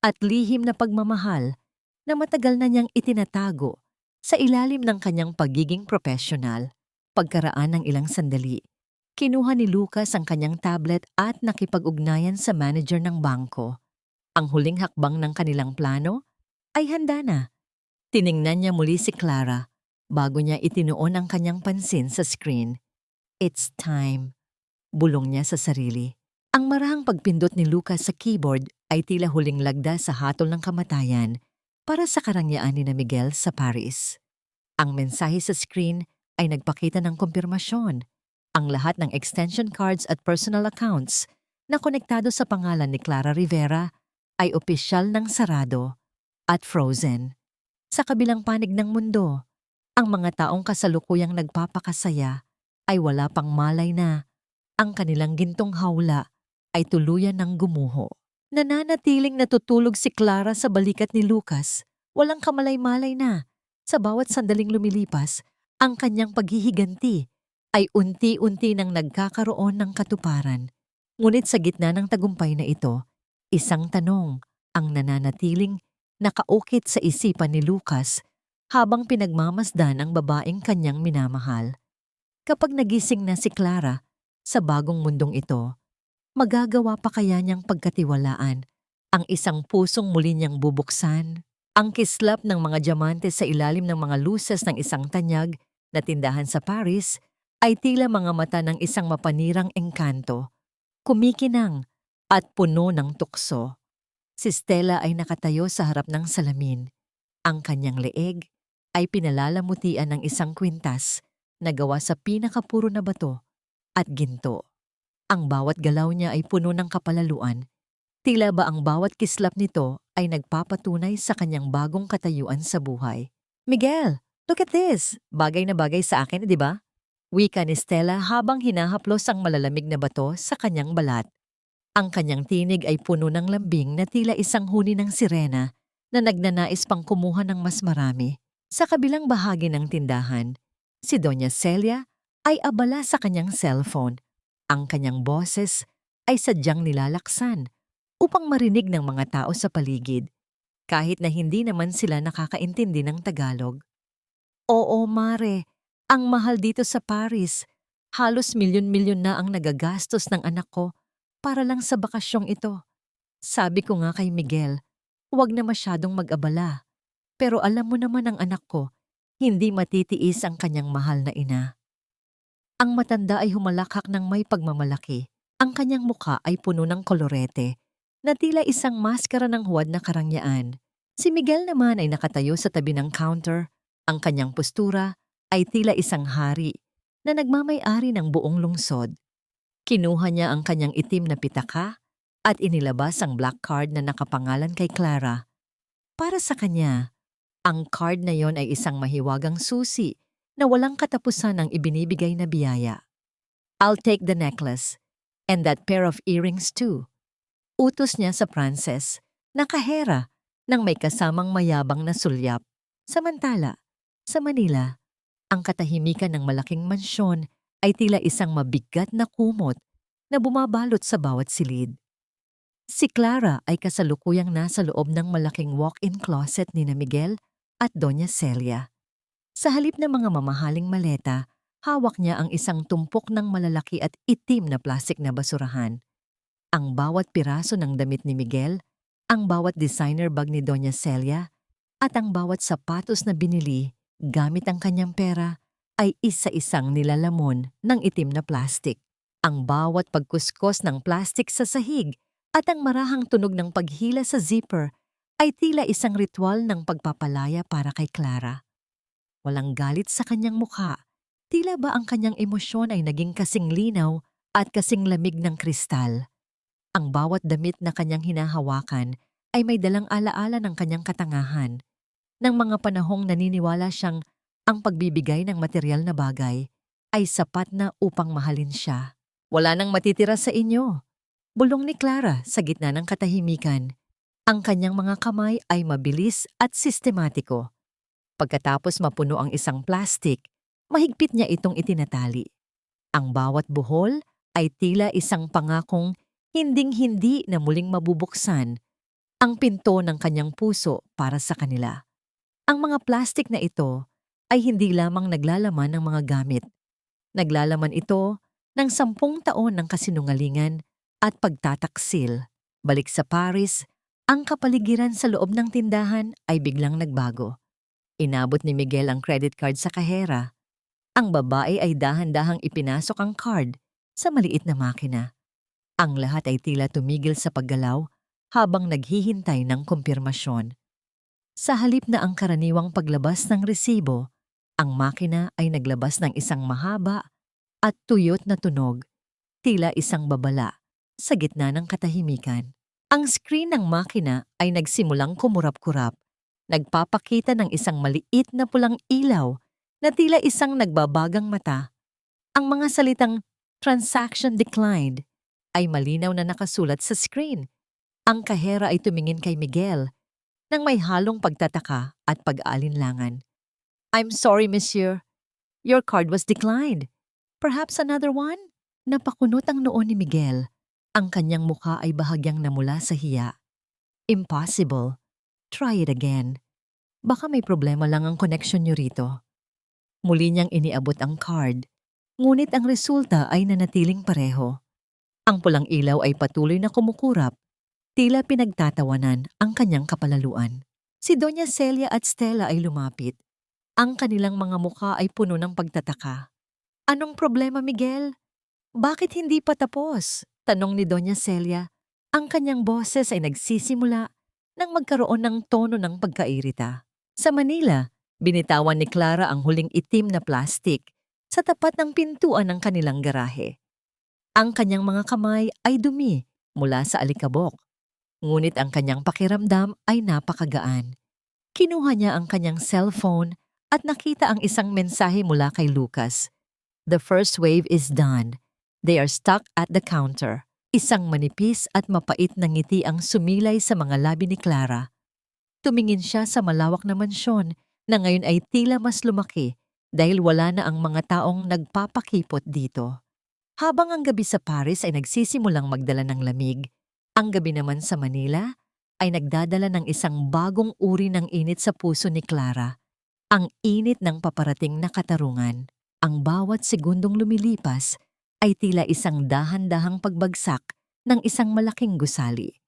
at lihim na pagmamahal na matagal na niyang itinatago sa ilalim ng kanyang pagiging profesional. Pagkaraan ng ilang sandali, kinuha ni Lucas ang kanyang tablet at nakipag-ugnayan sa manager ng bangko. Ang huling hakbang ng kanilang plano ay handa na. Tiningnan niya muli si Clara bago niya itinuon ang kanyang pansin sa screen. It's time, bulong niya sa sarili. Ang marahang pagpindot ni Lucas sa keyboard ay tila huling lagda sa hatol ng kamatayan para sa karangyaan ni na Miguel sa Paris. Ang mensahe sa screen ay nagpakita ng kumpirmasyon. Ang lahat ng extension cards at personal accounts na konektado sa pangalan ni Clara Rivera ay opisyal ng sarado at frozen. Sa kabilang panig ng mundo, ang mga taong kasalukuyang nagpapakasaya ay wala pang malay na ang kanilang gintong hawla ay tuluyan ng gumuho. Nananatiling natutulog si Clara sa balikat ni Lucas. Walang kamalay-malay na. Sa bawat sandaling lumilipas, ang kanyang paghihiganti ay unti-unti nang nagkakaroon ng katuparan. Ngunit sa gitna ng tagumpay na ito, isang tanong ang nananatiling nakaukit sa isipan ni Lucas habang pinagmamasdan ang babaeng kanyang minamahal. Kapag nagising na si Clara sa bagong mundong ito, magagawa pa kaya niyang pagkatiwalaan ang isang pusong muli niyang bubuksan? Ang kislap ng mga diamante sa ilalim ng mga luces ng isang tanyag na tindahan sa Paris ay tila mga mata ng isang mapanirang engkanto, kumikinang at puno ng tukso. Si Stella ay nakatayo sa harap ng salamin. Ang kanyang leeg ay pinalalamutian ng isang kwintas na gawa sa pinakapuro na bato at ginto. Ang bawat galaw niya ay puno ng kapalaluan. Tila ba ang bawat kislap nito ay nagpapatunay sa kanyang bagong katayuan sa buhay. Miguel, look at this! Bagay na bagay sa akin, di ba? Wika ni Stella habang hinahaplos ang malalamig na bato sa kanyang balat. Ang kanyang tinig ay puno ng lambing na tila isang huni ng sirena na nagnanais pang kumuha ng mas marami. Sa kabilang bahagi ng tindahan, si Doña Celia ay abala sa kanyang cellphone. Ang kanyang boses ay sadyang nilalaksan upang marinig ng mga tao sa paligid, kahit na hindi naman sila nakakaintindi ng Tagalog. Oo, Mare, ang mahal dito sa Paris. Halos milyon-milyon na ang nagagastos ng anak ko para lang sa bakasyong ito. Sabi ko nga kay Miguel, huwag na masyadong mag-abala. Pero alam mo naman ang anak ko, hindi matitiis ang kanyang mahal na ina. Ang matanda ay humalakhak ng may pagmamalaki. Ang kanyang muka ay puno ng kolorete, na tila isang maskara ng huwad na karangyaan. Si Miguel naman ay nakatayo sa tabi ng counter. Ang kanyang postura ay tila isang hari na nagmamay-ari ng buong lungsod. Kinuha niya ang kanyang itim na pitaka at inilabas ang black card na nakapangalan kay Clara. Para sa kanya, ang card na yon ay isang mahiwagang susi na walang katapusan ang ibinibigay na biyaya. I'll take the necklace and that pair of earrings too. Utos niya sa Frances na kahera nang may kasamang mayabang na sulyap. Samantala, sa Manila, ang katahimikan ng malaking mansyon ay tila isang mabigat na kumot na bumabalot sa bawat silid. Si Clara ay kasalukuyang nasa loob ng malaking walk-in closet ni na Miguel at Doña Celia. Sa halip ng mga mamahaling maleta, hawak niya ang isang tumpok ng malalaki at itim na plastik na basurahan. Ang bawat piraso ng damit ni Miguel, ang bawat designer bag ni Doña Celia, at ang bawat sapatos na binili gamit ang kanyang pera ay isa-isang nilalamon ng itim na plastik. Ang bawat pagkuskos ng plastik sa sahig at ang marahang tunog ng paghila sa zipper ay tila isang ritual ng pagpapalaya para kay Clara. Walang galit sa kanyang mukha, tila ba ang kanyang emosyon ay naging kasing linaw at kasing lamig ng kristal. Ang bawat damit na kanyang hinahawakan ay may dalang alaala ng kanyang katangahan. Nang mga panahong naniniwala siyang ang pagbibigay ng material na bagay ay sapat na upang mahalin siya. Wala nang matitira sa inyo. Bulong ni Clara sa gitna ng katahimikan. Ang kanyang mga kamay ay mabilis at sistematiko. Pagkatapos mapuno ang isang plastik, mahigpit niya itong itinatali. Ang bawat buhol ay tila isang pangakong hinding-hindi na muling mabubuksan ang pinto ng kanyang puso para sa kanila. Ang mga plastik na ito ay hindi lamang naglalaman ng mga gamit. Naglalaman ito ng 10 taon ng kasinungalingan at pagtataksil. Balik sa Paris, ang kapaligiran sa loob ng tindahan ay biglang nagbago. Inabot ni Miguel ang credit card sa kahera. Ang babae ay dahan-dahang ipinasok ang card sa maliit na makina. Ang lahat ay tila tumigil sa paggalaw habang naghihintay ng kumpirmasyon. Sa halip na ang karaniwang paglabas ng resibo, ang makina ay naglabas ng isang mahaba at tuyot na tunog, tila isang babala sa gitna ng katahimikan. Ang screen ng makina ay nagsimulang kumurap-kurap, nagpapakita ng isang maliit na pulang ilaw na tila isang nagbabagang mata. Ang mga salitang "transaction declined" ay malinaw na nakasulat sa screen. Ang kahera ay tumingin kay Miguel nang may halong pagtataka at pag-aalinlangan. "I'm sorry, monsieur. Your card was declined. Perhaps another one?" Napakunot ang noo ni Miguel. Ang kanyang mukha ay bahagyang namula sa hiya. "Impossible. Try it again. Baka may problema lang ang connection niyo rito." Muli niyang iniabot ang card, ngunit ang resulta ay nanatiling pareho. Ang pulang ilaw ay patuloy na kumukurap, tila pinagtatawanan ang kanyang kapalaluan. Si Doña Celia at Stella ay lumapit. Ang kanilang mga mukha ay puno ng pagtataka. "Anong problema, Miguel? Bakit hindi pa tapos?" tanong ni Doña Celia. Ang kanyang boses ay nagsisimula nang magkaroon ng tono ng pagkairita. Sa Manila, binitawan ni Clara ang huling itim na plastik sa tapat ng pintuan ng kanilang garahe. Ang kanyang mga kamay ay dumi mula sa alikabok, ngunit ang kanyang pakiramdam ay napakagaan. Kinuha niya ang kanyang cellphone at nakita ang isang mensahe mula kay Lucas. The first wave is done. They are stuck at the counter. Isang manipis at mapait na ngiti ang sumilay sa mga labi ni Clara. Tumingin siya sa malawak na mansyon na ngayon ay tila mas lumaki dahil wala na ang mga taong nagpapakipot dito. Habang ang gabi sa Paris ay nagsisimulang magdala ng lamig, ang gabi naman sa Manila ay nagdadala ng isang bagong uri ng init sa puso ni Clara. Ang init ng paparating na katarungan. Ang bawat segundong lumilipas ay tila isang dahan-dahang pagbagsak ng isang malaking gusali.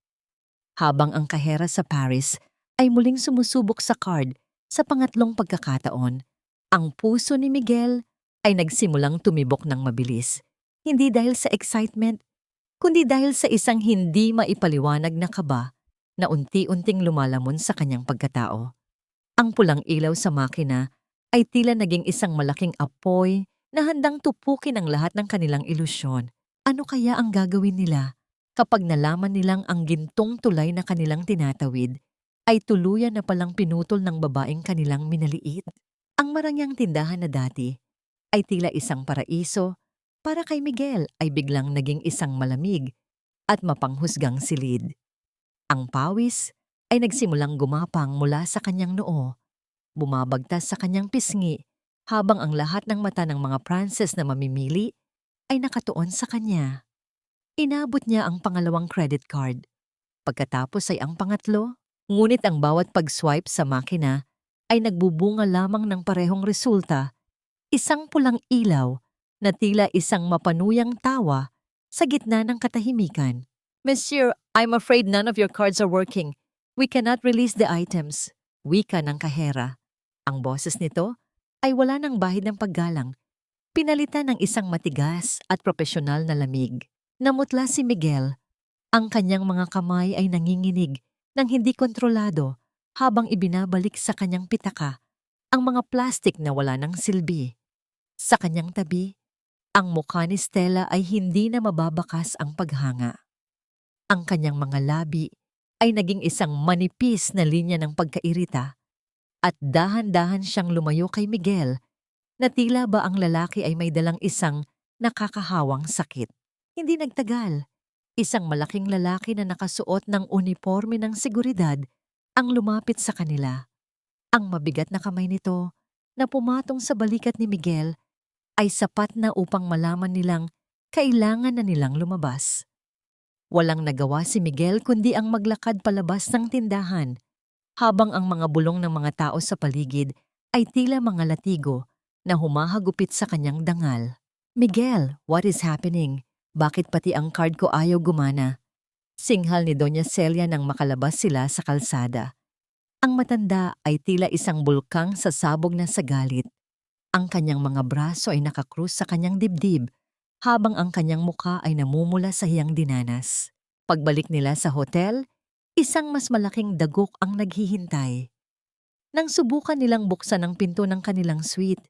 Habang ang kahera sa Paris ay muling sumusubok sa card sa pangatlong pagkakataon, ang puso ni Miguel ay nagsimulang tumibok ng mabilis. Hindi dahil sa excitement, kundi dahil sa isang hindi maipaliwanag na kaba na unti-unting lumalamon sa kanyang pagkatao. Ang pulang ilaw sa makina ay tila naging isang malaking apoy na handang tupukin ang lahat ng kanilang ilusyon. Ano kaya ang gagawin nila kapag nalaman nilang ang gintong tulay na kanilang tinatawid ay tuluyan na palang pinutol ng babaeng kanilang minaliit? Ang marangyang tindahan na dati ay tila isang paraiso, para kay Miguel ay biglang naging isang malamig at mapanghusgang silid. Ang pawis ay nagsimulang gumapang mula sa kanyang noo, bumabagtas sa kanyang pisngi habang ang lahat ng mata ng mga Pranses na mamimili ay nakatuon sa kanya. Inabot niya ang pangalawang credit card. Pagkatapos ay ang pangatlo, ngunit ang bawat pag-swipe sa makina ay nagbubunga lamang ng parehong resulta, isang pulang ilaw na tila isang mapanuyang tawa sa gitna ng katahimikan. "Monsieur, I'm afraid none of your cards are working. We cannot release the items," wika ng kahera. Ang boses nito ay wala ng bahid ng paggalang. Pinalitan ng isang matigas at propesyonal na lamig. Namutla si Miguel. Ang kanyang mga kamay ay nanginginig ng hindi kontrolado habang ibinabalik sa kanyang pitaka ang mga plastik na wala ng silbi. Sa kanyang tabi, ang mukha ni Stella ay hindi na mababakas ang paghanga. Ang kanyang mga labi ay naging isang manipis na linya ng pagkairita at dahan-dahan siyang lumayo kay Miguel na tila ba ang lalaki ay may dalang isang nakakahawang sakit. Hindi nagtagal, isang malaking lalaki na nakasuot ng uniforme ng seguridad ang lumapit sa kanila. Ang mabigat na kamay nito na pumatong sa balikat ni Miguel ay sapat na upang malaman nilang kailangan na nilang lumabas. Walang nagawa si Miguel kundi ang maglakad palabas ng tindahan, habang ang mga bulong ng mga tao sa paligid ay tila mga latigo na humahagupit sa kanyang dangal. "Miguel, what is happening? Bakit pati ang card ko ayaw gumana?" Singhal ni Doña Celia nang makalabas sila sa kalsada. Ang matanda ay tila isang bulkang sasabog na sa galit. Ang kanyang mga braso ay nakakrus sa kanyang dibdib, habang ang kanyang mukha ay namumula sa hiyang dinanas. Pagbalik nila sa hotel, isang mas malaking dagok ang naghihintay. Nang subukan nilang buksan ang pinto ng kanilang suite,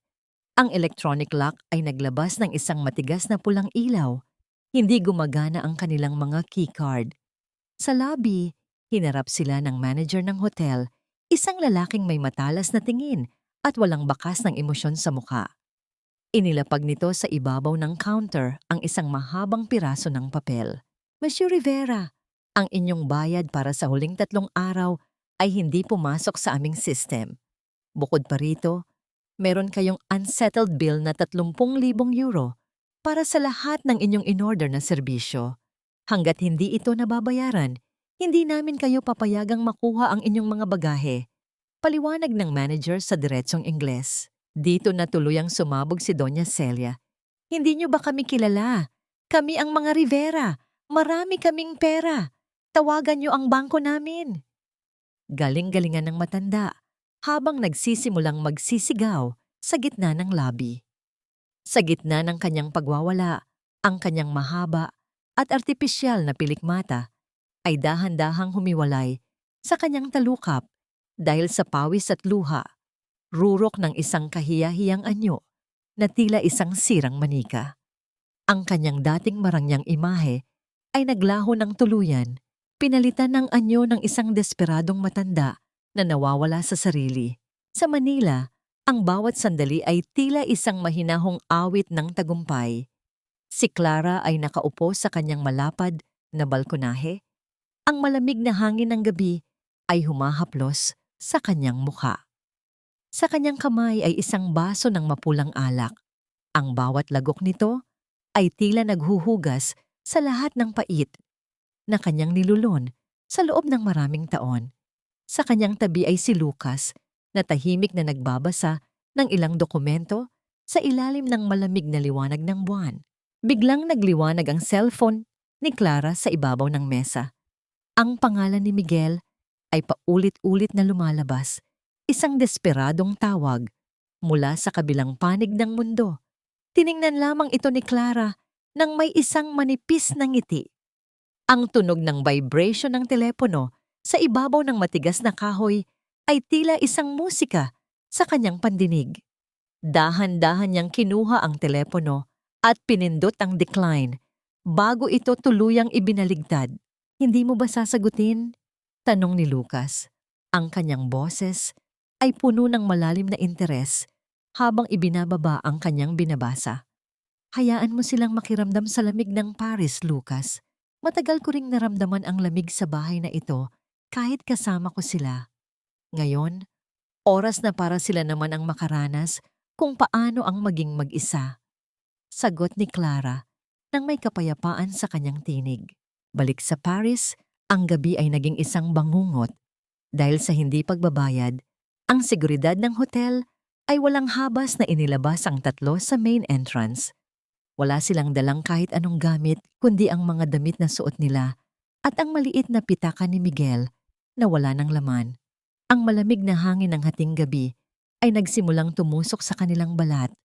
ang electronic lock ay naglabas ng isang matigas na pulang ilaw. Hindi gumagana ang kanilang mga keycard. Sa lobby, hinarap sila ng manager ng hotel, isang lalaking may matalas na tingin at walang bakas ng emosyon sa mukha. Inilapag nito sa ibabaw ng counter ang isang mahabang piraso ng papel. "Monsieur Rivera, ang inyong bayad para sa huling 3 araw ay hindi pumasok sa aming system. Bukod pa rito, meron kayong unsettled bill na 30,000 euro para sa lahat ng inyong in-order na serbisyo. Hanggat hindi ito nababayaran, hindi namin kayo papayagang makuha ang inyong mga bagahe." Paliwanag ng manager sa diretsong Ingles. Dito na tuluyang sumabog si Doña Celia. "Hindi niyo ba kami kilala? Kami ang mga Rivera. Marami kaming pera. Tawagan niyo ang bangko namin." Galing-galingan ng matanda habang nagsisimulang magsisigaw sa gitna ng lobby. Sa gitna ng kanyang pagwawala, ang kanyang mahaba at artipisyal na pilikmata ay dahan-dahang humiwalay sa kanyang talukap dahil sa pawis at luha, rurok ng isang kahiya-hiyang anyo na tila isang sirang manika. Ang kanyang dating marangyang imahe ay naglaho ng tuluyan, pinalitan ng anyo ng isang desperadong matanda na nawawala sa sarili. Sa Manila, Ang bawat sandali ay tila isang mahinahong awit ng tagumpay. Si Clara ay nakaupo sa kanyang malapad na balkonahe. Ang malamig na hangin ng gabi ay humahaplos sa kanyang mukha. Sa kanyang kamay ay isang baso ng mapulang alak. Ang bawat lagok nito ay tila naghuhugas sa lahat ng pait na kanyang nilulon sa loob ng maraming taon. Sa kanyang tabi ay si Lucas na tahimik na nagbabasa ng ilang dokumento sa ilalim ng malamig na liwanag ng buwan. Biglang nagliwanag ang cellphone ni Clara sa ibabaw ng mesa. Ang pangalan ni Miguel ay paulit-ulit na lumalabas, isang desperadong tawag mula sa kabilang panig ng mundo. Tiningnan lamang ito ni Clara nang may isang manipis na ngiti. Ang tunog ng vibration ng telepono sa ibabaw ng matigas na kahoy ay tila isang musika sa kanyang pandinig. Dahan-dahan niyang kinuha ang telepono at pinindot ang decline bago ito tuluyang ibinaligtad. "Hindi mo ba sasagutin?" tanong ni Lucas. Ang kanyang boses ay puno ng malalim na interes habang ibinababa ang kanyang binabasa. "Hayaan mo silang makiramdam sa lamig ng Paris, Lucas. Matagal ko ring naramdaman ang lamig sa bahay na ito kahit kasama ko sila. Ngayon, oras na para sila naman ang makaranas kung paano ang maging mag-isa." Sagot ni Clara nang may kapayapaan sa kanyang tinig. Balik sa Paris, ang gabi ay naging isang bangungot. Dahil sa hindi pagbabayad, ang seguridad ng hotel ay walang habas na inilabas ang tatlo sa main entrance. Wala silang dalang kahit anong gamit kundi ang mga damit na suot nila at ang maliit na pitaka ni Miguel na wala ng laman. Ang malamig na hangin ng hating gabi ay nagsimulang tumusok sa kanilang balat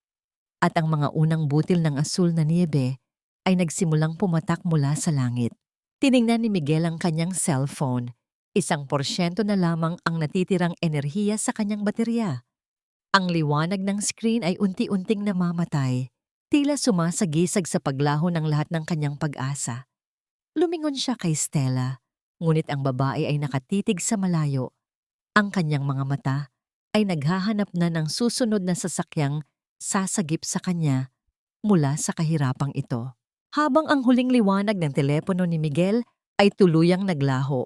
at ang mga unang butil ng asul na niebe ay nagsimulang pumatak mula sa langit. Tiningnan ni Miguel ang kanyang cellphone. 1% na lamang ang natitirang enerhiya sa kanyang baterya. Ang liwanag ng screen ay unti-unting namamatay, tila sumasagisag sa paglaho ng lahat ng kanyang pag-asa. Lumingon siya kay Stella, ngunit ang babae ay nakatitig sa malayo. Ang kanyang mga mata ay naghahanap na ng susunod na sasakyang sasagip sa kanya mula sa kahirapang ito. Habang ang huling liwanag ng telepono ni Miguel ay tuluyang naglaho,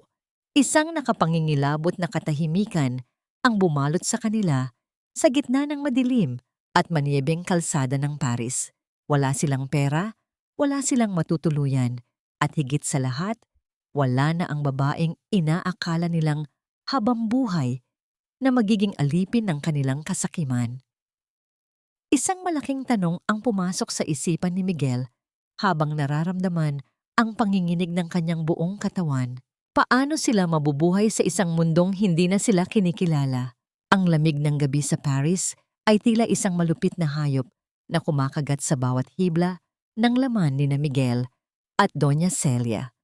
isang nakapangingilabot na katahimikan ang bumalot sa kanila sa gitna ng madilim at maniebeng kalsada ng Paris. Wala silang pera, wala silang matutuluyan, at higit sa lahat, wala na ang babaeng inaakala nilang habang buhay na magiging alipin ng kanilang kasakiman. Isang malaking tanong ang pumasok sa isipan ni Miguel habang nararamdaman ang panginginig ng kanyang buong katawan. Paano sila mabubuhay sa isang mundong hindi na sila kinikilala? Ang lamig ng gabi sa Paris ay tila isang malupit na hayop na kumakagat sa bawat hibla ng laman ni na Miguel at Doña Celia.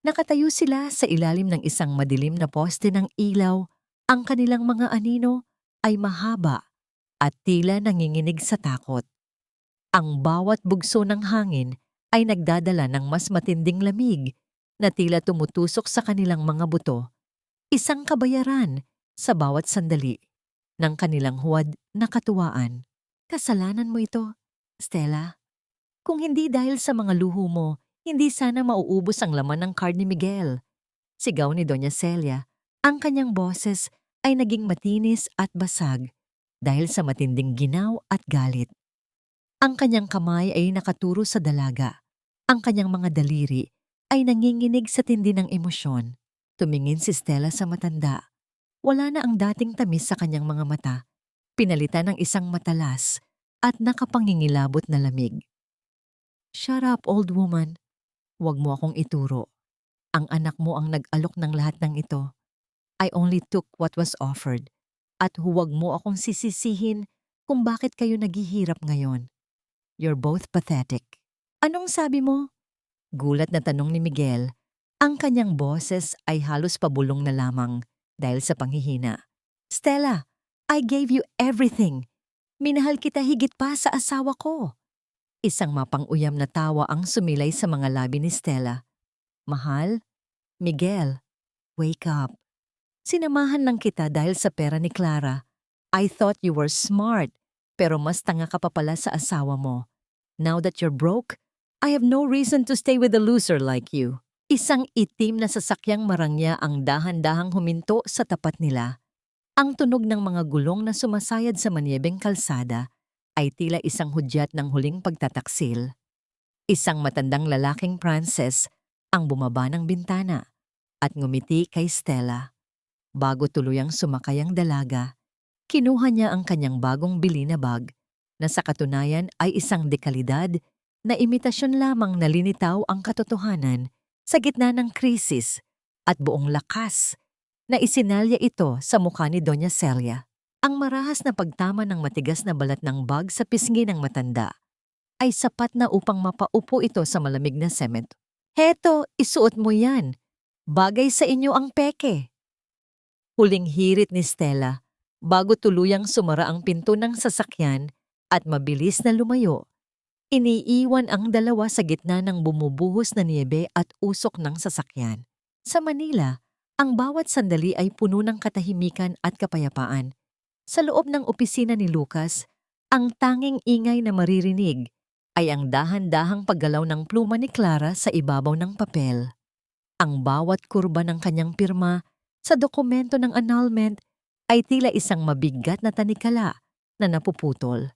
Nakatayo sila sa ilalim ng isang madilim na poste ng ilaw. Ang kanilang mga anino ay mahaba at tila nanginginig sa takot. Ang bawat bugso ng hangin ay nagdadala ng mas matinding lamig na tila tumutusok sa kanilang mga buto. Isang kabayaran sa bawat sandali ng kanilang huwad na katuwaan. "Kasalanan mo ito, Stella. Kung hindi dahil sa mga luho mo, hindi sana mauubos ang laman ng card ni Miguel." Sigaw ni Doña Celia. Ang kanyang boses ay naging matinis at basag dahil sa matinding ginaw at galit. Ang kanyang kamay ay nakaturo sa dalaga. Ang kanyang mga daliri ay nanginginig sa tindi ng emosyon. Tumingin si Stella sa matanda. Wala na ang dating tamis sa kanyang mga mata. Pinalitan ng isang matalas at nakapangingilabot na lamig. "Shut up, old woman. Huwag mo akong ituro. Ang anak mo ang nag-alok ng lahat ng ito. I only took what was offered. At huwag mo akong sisisihin kung bakit kayo naghihirap ngayon. You're both pathetic." "Anong sabi mo?" Gulat na tanong ni Miguel. Ang kanyang boses ay halos pabulong na lamang dahil sa panghihina. "Stella, I gave you everything. Minahal kita higit pa sa asawa ko." Isang mapang-uyam na tawa ang sumilay sa mga labi ni Stella. "Mahal? Miguel, wake up. Sinamahan lang kita dahil sa pera ni Clara. I thought you were smart, pero mas tanga ka pa pala sa asawa mo. Now that you're broke, I have no reason to stay with a loser like you. Isang itim na sasakyang marangya ang dahan-dahang huminto sa tapat nila. Ang tunog ng mga gulong na sumasayad sa manyebeng kalsada ay tila isang hudyat ng huling pagtataksil. Isang matandang lalaking Frances ang bumaba ng bintana at ngumiti kay Stella. Bago tuluyang sumakay ang dalaga, kinuha niya ang kanyang bagong bili na bag na sa katunayan ay isang dekalidad na imitasyon lamang na linitaw ang katotohanan sa gitna ng krisis at buong lakas na isinalya ito sa mukha ni Doña Celia. Ang marahas na pagtama ng matigas na balat ng bag sa pisngi ng matanda ay sapat na upang mapaupo ito sa malamig na semento. Heto, isuot mo yan. Bagay sa inyo ang peke. Huling hirit ni Stella bago tuluyang sumara ang pinto ng sasakyan at mabilis na lumayo. Iniiwan ang dalawa sa gitna ng bumubuhos na niebe at usok ng sasakyan. Sa Manila, ang bawat sandali ay puno ng katahimikan at kapayapaan. Sa loob ng opisina ni Lucas, ang tanging ingay na maririnig ay ang dahan-dahang paggalaw ng pluma ni Clara sa ibabaw ng papel. Ang bawat kurba ng kanyang pirma sa dokumento ng annulment ay tila isang mabigat na tanikala na napuputol.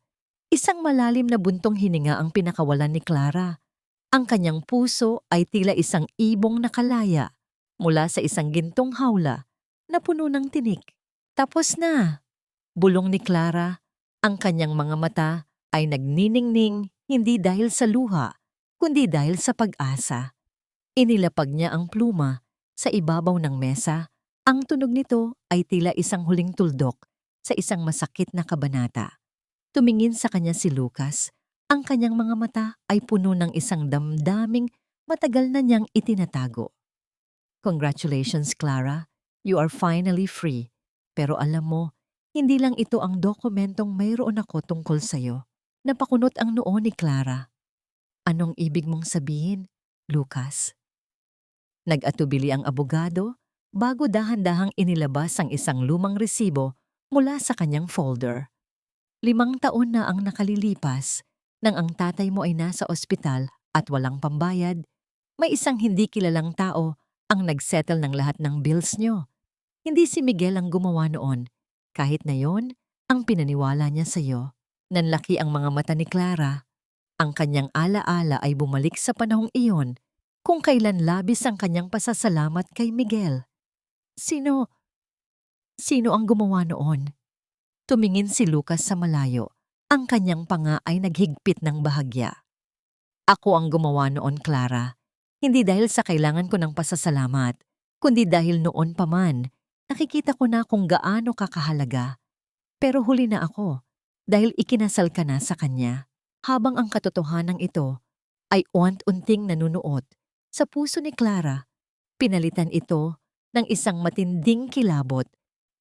Isang malalim na buntong hininga ang pinakawalan ni Clara. Ang kanyang puso ay tila isang ibong nakalaya mula sa isang gintong hawla na puno ng tinik. Tapos na! Bulong ni Clara, ang kanyang mga mata ay nagniningning hindi dahil sa luha, kundi dahil sa pag-asa. Inilapag niya ang pluma sa ibabaw ng mesa. Ang tunog nito ay tila isang huling tuldok sa isang masakit na kabanata. Tumingin sa kanya si Lucas. Ang kanyang mga mata ay puno ng isang damdaming matagal na niyang itinatago. Congratulations, Clara. You are finally free. Pero alam mo, hindi lang ito ang dokumentong mayroon ako tungkol sa'yo. Napakunot ang noo ni Clara. Anong ibig mong sabihin, Lucas? Nag-atubili ang abogado bago dahan-dahang inilabas ang isang lumang resibo mula sa kanyang folder. 5 taon na ang nakalilipas nang ang tatay mo ay nasa ospital at walang pambayad. May isang hindi kilalang tao ang nagsettle ng lahat ng bills nyo. Hindi si Miguel ang gumawa noon. Kahit na yon, ang pinaniwala niya sa iyo. Nanlaki ang mga mata ni Clara. Ang kanyang alaala ay bumalik sa panahong iyon kung kailan labis ang kanyang pasasalamat kay Miguel. Sino ang gumawa noon? Tumingin si Lucas sa malayo. Ang kanyang panga ay naghigpit ng bahagya. Ako ang gumawa noon, Clara. Hindi dahil sa kailangan ko ng pasasalamat, kundi dahil noon pa man, nakikita ko na kung gaano kakahalaga. Pero huli na ako, dahil ikinasal ka na sa kanya. Habang ang katotohanan ito ay unti-unting nanunuot sa puso ni Clara, pinalitan ito ng isang matinding kilabot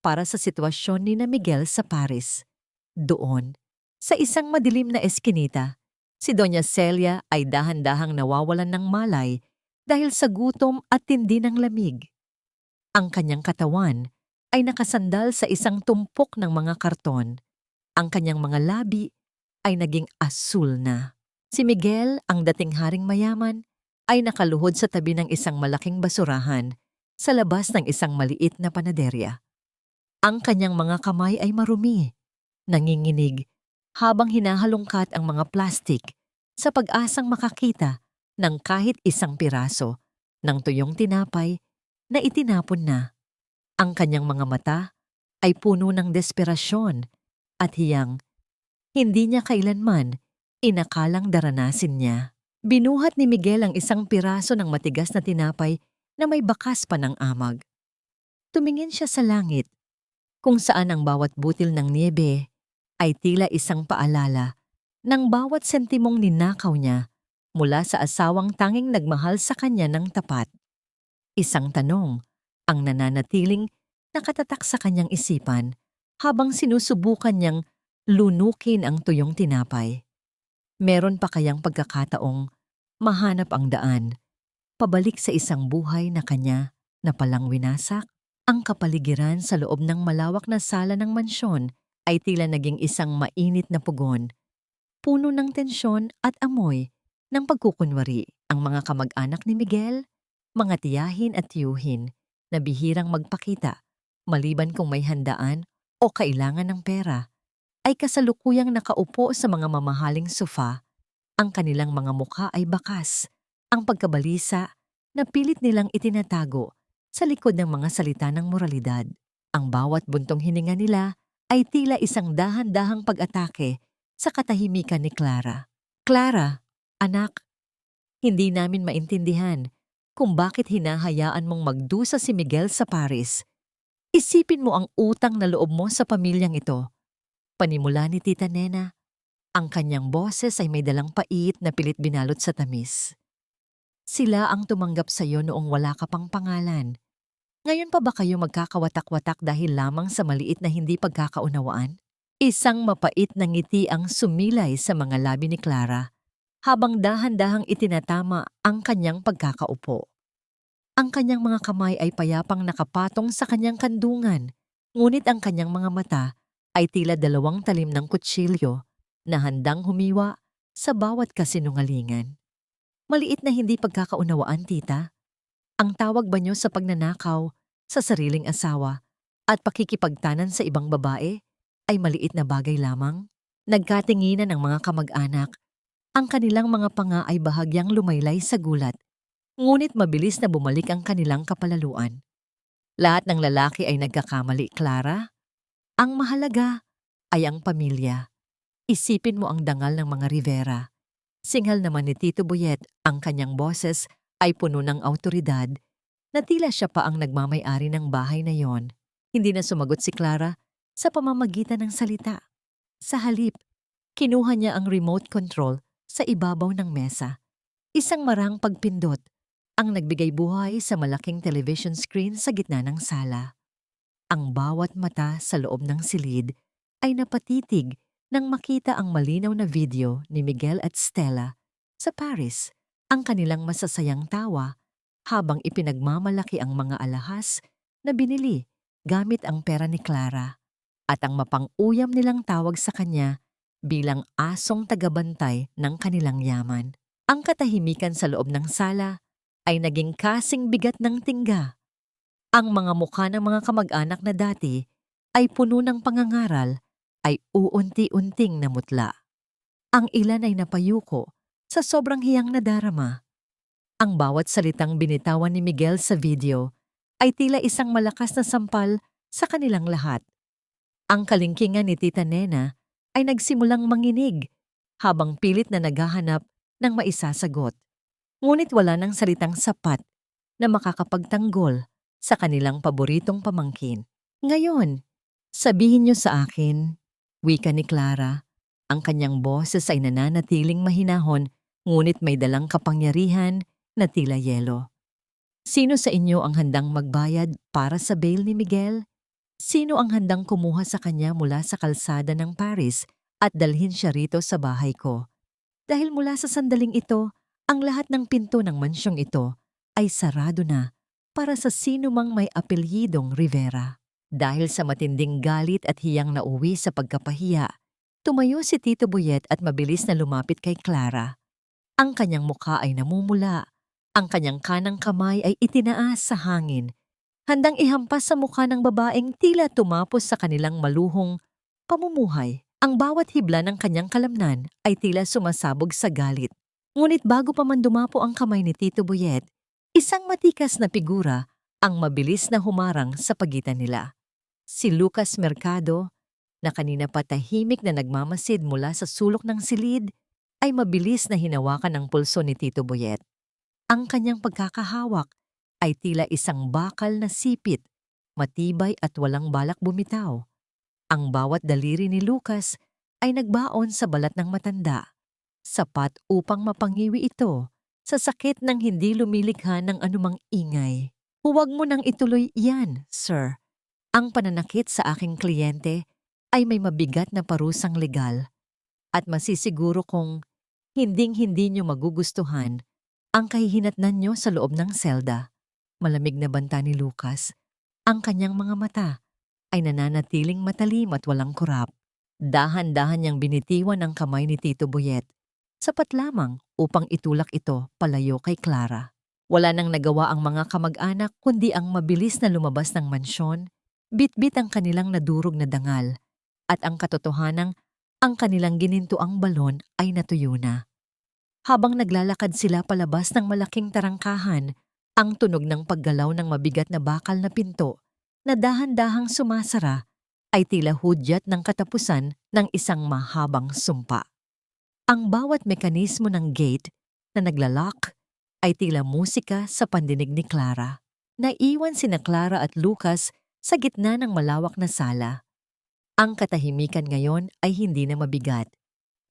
para sa sitwasyon ni na Miguel sa Paris. Doon, sa isang madilim na eskinita, si Doña Celia ay dahan-dahang nawawalan ng malay dahil sa gutom at tindi ng lamig. Ang kanyang katawan ay nakasandal sa isang tumpok ng mga karton. Ang kanyang mga labi ay naging asul na. Si Miguel, ang dating haring mayaman, ay nakaluhod sa tabi ng isang malaking basurahan sa labas ng isang maliit na panaderya. Ang kanyang mga kamay ay marumi, nanginginig, habang hinahalongkat ang mga plastik sa pag-asang makakita ng kahit isang piraso ng tuyong tinapay na itinapon na. Ang kanyang mga mata ay puno ng desperasyon at hiyang hindi niya kailanman inakalang daranasin niya. Binuhat ni Miguel ang isang piraso ng matigas na tinapay na may bakas pa ng amag. Tumingin siya sa langit, kung saan ang bawat butil ng niebe ay tila isang paalala ng bawat sentimong ninakaw niya mula sa asawang tanging nagmahal sa kanya ng tapat. Isang tanong ang nananatiling nakatatak sa kanyang isipan habang sinusubukan niyang lunukin ang tuyong tinapay. Meron pa kayang pagkakataong mahanap ang daan, pabalik sa isang buhay na kanya na palang winasak? Ang kapaligiran sa loob ng malawak na sala ng mansyon ay tila naging isang mainit na pugon, puno ng tensyon at amoy ng pagkukunwari. Ang mga kamag-anak ni Miguel, mga tiyahin at tiyuhin na bihirang magpakita maliban kung may handaan o kailangan ng pera, ay kasalukuyang nakaupo sa mga mamahaling sofa. Ang kanilang mga mukha ay bakas, ang pagkabalisa na pilit nilang itinatago sa likod ng mga salita ng moralidad. Ang bawat buntong hininga nila ay tila isang dahan-dahang pag-atake sa katahimikan ni Clara. Clara, anak, hindi namin maintindihan kung bakit hinahayaan mong magdusa si Miguel sa Paris. Isipin mo ang utang na loob mo sa pamilyang ito. Panimula ni Tita Nena. Ang kanyang boses ay may dalang pait na pilit binalot sa tamis. Sila ang tumanggap sa iyo noong wala ka pang pangalan. Ngayon pa ba kayo magkakawatak-watak dahil lamang sa maliit na hindi pagkakaunawaan? Isang mapait na ngiti ang sumilay sa mga labi ni Clara habang dahan-dahang itinatama ang kanyang pagkakaupo. Ang kanyang mga kamay ay payapang nakapatong sa kanyang kandungan, ngunit ang kanyang mga mata ay tila dalawang talim ng kutsilyo na handang humiwa sa bawat kasinungalingan. Maliit na hindi pagkakaunawaan, tita. Ang tawag ba niyo sa pagnanakaw sa sariling asawa at pakikipagtanan sa ibang babae ay maliit na bagay lamang? Nagkatinginan ang mga kamag-anak. Ang kanilang mga panga ay bahagyang lumaylay sa gulat, ngunit mabilis na bumalik ang kanilang kapalaluan. Lahat ng lalaki ay nagkakamali, Clara. Ang mahalaga ay ang pamilya. Isipin mo ang dangal ng mga Rivera. Singhal naman ni Tito Boyet, ang kanyang boses ay puno ng awtoridad na tila siya pa ang nagmamay-ari ng bahay na yon. Hindi na sumagot si Clara sa pamamagitan ng salita. Sa halip, kinuha niya ang remote control sa ibabaw ng mesa. Isang marang pagpindot ang nagbigay buhay sa malaking television screen sa gitna ng sala. Ang bawat mata sa loob ng silid ay napatitig nang makita ang malinaw na video ni Miguel at Stella sa Paris, ang kanilang masasayang tawa habang ipinagmamalaki ang mga alahas na binili gamit ang pera ni Clara at ang mapang-uyam nilang tawag sa kanya bilang asong tagabantay ng kanilang yaman. Ang katahimikan sa loob ng sala ay naging kasing bigat ng tingga. Ang mga mukha ng mga kamag-anak na dati ay puno ng pangangaral ay uunti-unting namutla. Ang ilan ay napayuko sa sobrang hiyang nadarama. Ang bawat salitang binitawan ni Miguel sa video ay tila isang malakas na sampal sa kanilang lahat. Ang kalingkingan ni Tita Nena ay nagsimulang manginig habang pilit na naghahanap ng maisasagot. Ngunit wala nang salitang sapat na makakapagtanggol sa kanilang paboritong pamangkin. Ngayon, sabihin niyo sa akin, wika ni Clara. Ang kanyang boses ay nananatiling mahinahon ngunit may dalang kapangyarihan na tila yelo. Sino sa inyo ang handang magbayad para sa bail ni Miguel? Sino ang handang kumuha sa kanya mula sa kalsada ng Paris at dalhin siya rito sa bahay ko? Dahil mula sa sandaling ito, ang lahat ng pinto ng mansyong ito ay sarado na para sa sino mang may apelyidong Rivera. Dahil sa matinding galit at hiyang nauwi sa pagkapahiya, tumayo si Tito Boyet at mabilis na lumapit kay Clara. Ang kanyang mukha ay namumula, ang kanyang kanang kamay ay itinaas sa hangin, handang ihampas sa mukha ng babaeng tila tumapos sa kanilang maluhong pamumuhay. Ang bawat hibla ng kanyang kalamnan ay tila sumasabog sa galit. Ngunit bago pa man dumapo ang kamay ni Tito Boyet, isang matikas na figura ang mabilis na humarang sa pagitan nila. Si Lucas Mercado, na kanina pa tahimik na nagmamasid mula sa sulok ng silid, ay mabilis na hinawakan ang pulso ni Tito Boyet. Ang kanyang pagkakahawak ay tila isang bakal na sipit, matibay at walang balak bumitaw. Ang bawat daliri ni Lucas ay nagbaon sa balat ng matanda, sapat upang mapangiwi ito sa sakit ng hindi lumilikha ng anumang ingay. Huwag mo nang ituloy yan, sir. Ang pananakit sa aking kliyente ay may mabigat na parusang legal at masisiguro kong hinding-hindi nyo magugustuhan ang kahihinatnan nyo sa loob ng selda. Malamig na banta ni Lucas. Ang kanyang mga mata ay nananatiling matalim at walang kurap. Dahan-dahan niyang binitiwan ang kamay ni Tito Boyet. Sapat lamang upang itulak ito palayo kay Clara. Wala nang nagawa ang mga kamag-anak kundi ang mabilis na lumabas ng mansyon, bitbit ang kanilang nadurog na dangal, at ang katotohanang ang kanilang ginintuang balon ay natuyo na. Habang naglalakad sila palabas ng malaking tarangkahan, ang tunog ng paggalaw ng mabigat na bakal na pinto na dahan-dahang sumasara ay tila hudyat ng katapusan ng isang mahabang sumpa. Ang bawat mekanismo ng gate na naglalock ay tila musika sa pandinig ni Clara. Naiwan sina Clara at Lucas sa gitna ng malawak na sala. Ang katahimikan ngayon ay hindi na mabigat.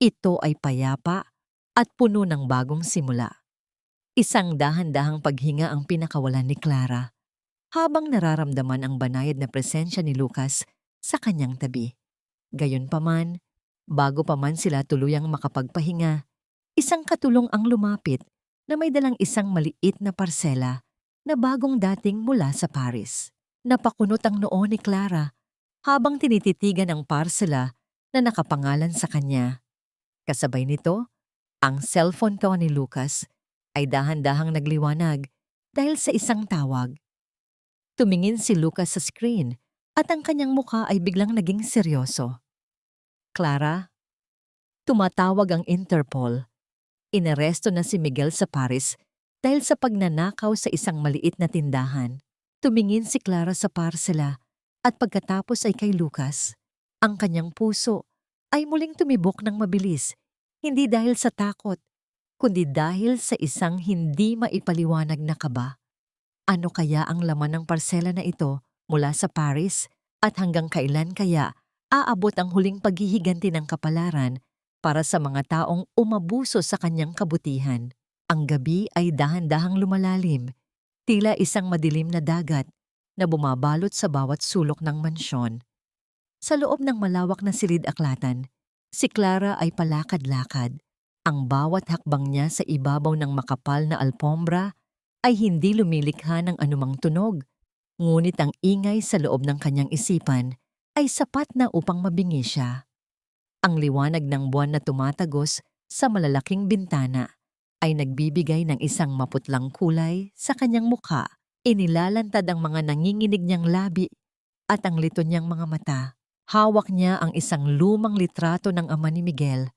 Ito ay payapa at puno ng bagong simula. Isang dahan-dahang paghinga ang pinakawalan ni Clara habang nararamdaman ang banayad na presensya ni Lucas sa kanyang tabi. Gayunpaman, bago pa man sila tuluyang makapagpahinga, isang katulong ang lumapit na may dalang isang maliit na parsela na bagong dating mula sa Paris. Napakunot ang noo ni Clara habang tinititigan ang parsela na nakapangalan sa kanya. Kasabay nito, ang cellphone to ni Lucas ay dahan-dahang nagliwanag dahil sa isang tawag. Tumingin si Lucas sa screen at ang kanyang mukha ay biglang naging seryoso. Clara, tumatawag ang Interpol. Inaresto na si Miguel sa Paris dahil sa pagnanakaw sa isang maliit na tindahan. Tumingin si Clara sa parsela at pagkatapos ay kay Lucas. Ang kanyang puso ay muling tumibok ng mabilis, hindi dahil sa takot, kundi dahil sa isang hindi maipaliwanag na kaba. Ano kaya ang laman ng parsela na ito mula sa Paris at hanggang kailan kaya aabot ang huling paghihiganti ng kapalaran para sa mga taong umabuso sa kanyang kabutihan? Ang gabi ay dahan-dahang lumalalim, tila isang madilim na dagat na bumabalot sa bawat sulok ng mansyon. Sa loob ng malawak na silid-aklatan, si Clara ay palakad-lakad. Ang bawat hakbang niya sa ibabaw ng makapal na alpombra ay hindi lumilikha ng anumang tunog, ngunit ang ingay sa loob ng kanyang isipan ay sapat na upang mabingi siya. Ang liwanag ng buwan na tumatagos sa malalaking bintana ay nagbibigay ng isang maputlang kulay sa kanyang mukha. Inilalantad ang mga nanginginig niyang labi at ang lito niyang mga mata. Hawak niya ang isang lumang litrato ng ama ni Miguel.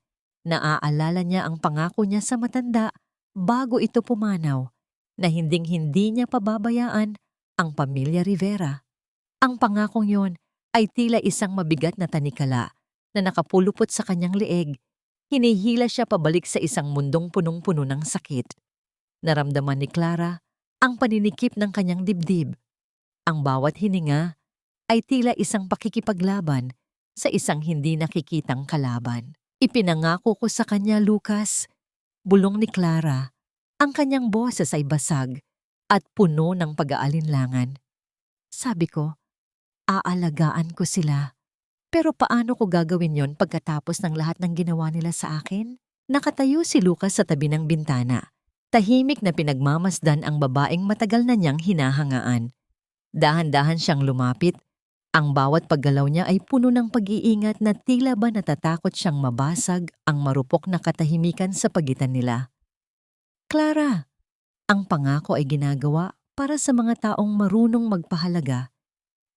Naaalala niya ang pangako niya sa matanda bago ito pumanaw na hinding-hindi niya pababayaan ang pamilya Rivera. Ang pangakong yon ay tila isang mabigat na tanikala na nakapulupot sa kanyang leeg. Hinihila siya pabalik sa isang mundong punong-puno ng sakit. Naramdaman ni Clara ang paninikip ng kanyang dibdib. Ang bawat hininga ay tila isang pakikipaglaban sa isang hindi nakikitang kalaban. Ipinangako ko sa kanya, Lucas, bulong ni Clara. Ang kanyang boses ay basag at puno ng pag-aalinlangan. Sabi ko, aalagaan ko sila. Pero paano ko gagawin yon pagkatapos ng lahat ng ginawa nila sa akin? Nakatayo si Lucas sa tabi ng bintana. Tahimik na pinagmamasdan ang babaeng matagal na niyang hinahangaan. Dahan-dahan siyang lumapit. Ang bawat paggalaw niya ay puno ng pag-iingat na tila ba natatakot siyang mabasag ang marupok na katahimikan sa pagitan nila. Clara, ang pangako ay ginagawa para sa mga taong marunong magpahalaga.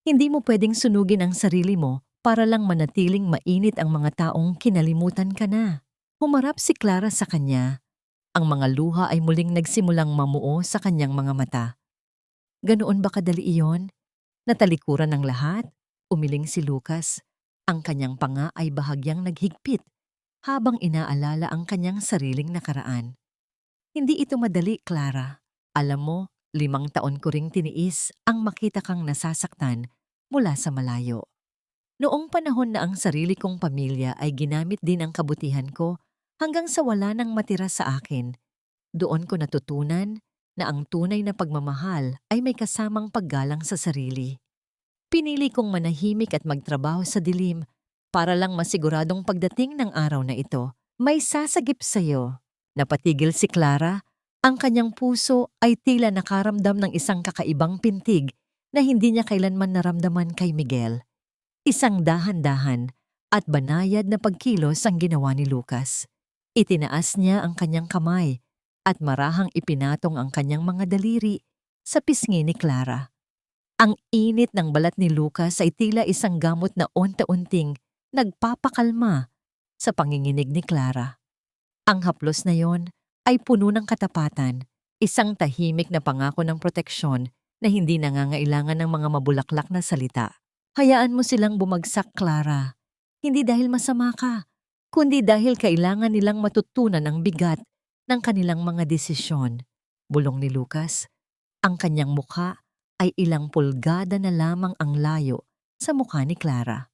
Hindi mo pwedeng sunugin ang sarili mo para lang manatiling mainit ang mga taong kinalimutan ka na. Humarap si Clara sa kanya. Ang mga luha ay muling nagsimulang mamuo sa kanyang mga mata. Ganoon ba kadali iyon? Natalikuran ng lahat, umiling si Lucas. Ang kanyang panga ay bahagyang naghigpit habang inaalala ang kanyang sariling nakaraan. Hindi ito madali, Clara. Alam mo, 5 taon ko ring tiniis ang makita kang nasasaktan mula sa malayo. Noong panahon na ang sarili kong pamilya ay ginamit din ang kabutihan ko hanggang sa wala nang matira sa akin. Doon ko natutunan na ang tunay na pagmamahal ay may kasamang paggalang sa sarili. Pinili kong manahimik at magtrabaho sa dilim para lang masiguradong pagdating ng araw na ito, may sasagip sa'yo. Napatigil si Clara, ang kanyang puso ay tila nakaramdam ng isang kakaibang pintig na hindi niya kailanman naramdaman kay Miguel. Isang dahan-dahan at banayad na pagkilos ang ginawa ni Lucas. Itinaas niya ang kanyang kamay at marahang ipinatong ang kanyang mga daliri sa pisngi ni Clara. Ang init ng balat ni Lucas ay tila isang gamot na unti-unting nagpapakalma sa panginginig ni Clara. Ang haplos na yon ay puno ng katapatan, isang tahimik na pangako ng proteksyon na hindi nangangailangan ng mga mabulaklak na salita. Hayaan mo silang bumagsak, Clara. Hindi dahil masama ka, kundi dahil kailangan nilang matutunan ang bigat ng kanilang mga desisyon. Bulong ni Lucas. Ang kanyang mukha ay ilang pulgada na lamang ang layo sa mukha ni Clara.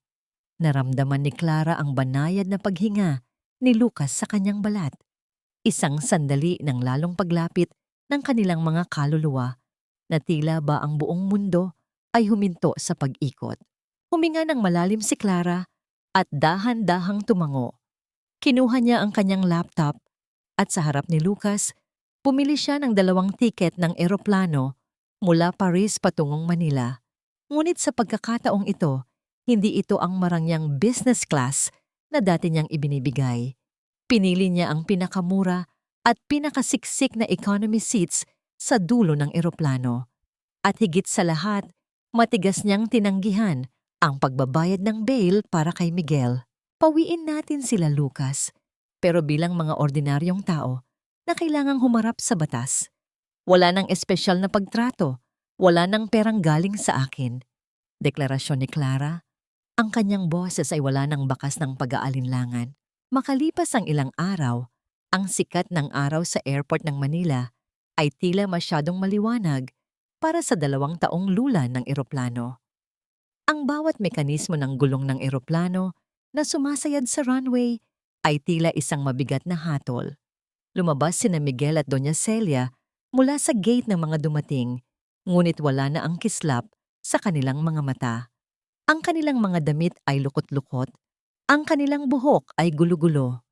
Naramdaman ni Clara ang banayad na paghinga ni Lucas sa kanyang balat. Isang sandali ng lalong paglapit ng kanilang mga kaluluwa na tila ba ang buong mundo ay huminto sa pag-ikot. Huminga ng malalim si Clara at dahan-dahang tumango. Kinuha niya ang kanyang laptop at sa harap ni Lucas, pumili siya ng 2 tiket ng eroplano mula Paris patungong Manila. Ngunit sa pagkakataong ito, hindi ito ang marangyang business class na dati niyang ibinibigay. Pinili niya ang pinakamura at pinakasiksik na economy seats sa dulo ng eroplano. At higit sa lahat, matigas niyang tinanggihan ang pagbabayad ng bail para kay Miguel. Pawiin natin sila, Lucas. Pero bilang mga ordinaryong tao na kailangang humarap sa batas, wala nang espesyal na pagtrato, wala nang perang galing sa akin. Deklarasyon ni Clara. Ang kanyang boses ay wala nang bakas ng pag-aalinlangan. Makalipas ang ilang araw, ang sikat ng araw sa airport ng Manila ay tila masyadong maliwanag para sa 2 taong lula ng eroplano. Ang bawat mekanismo ng gulong ng eroplano na sumasayad sa runway ay tila isang mabigat na hatol. Lumabas sina Miguel at Doña Celia mula sa gate ng mga dumating, ngunit wala na ang kislap sa kanilang mga mata. Ang kanilang mga damit ay lukot-lukot, ang kanilang buhok ay gulo-gulo,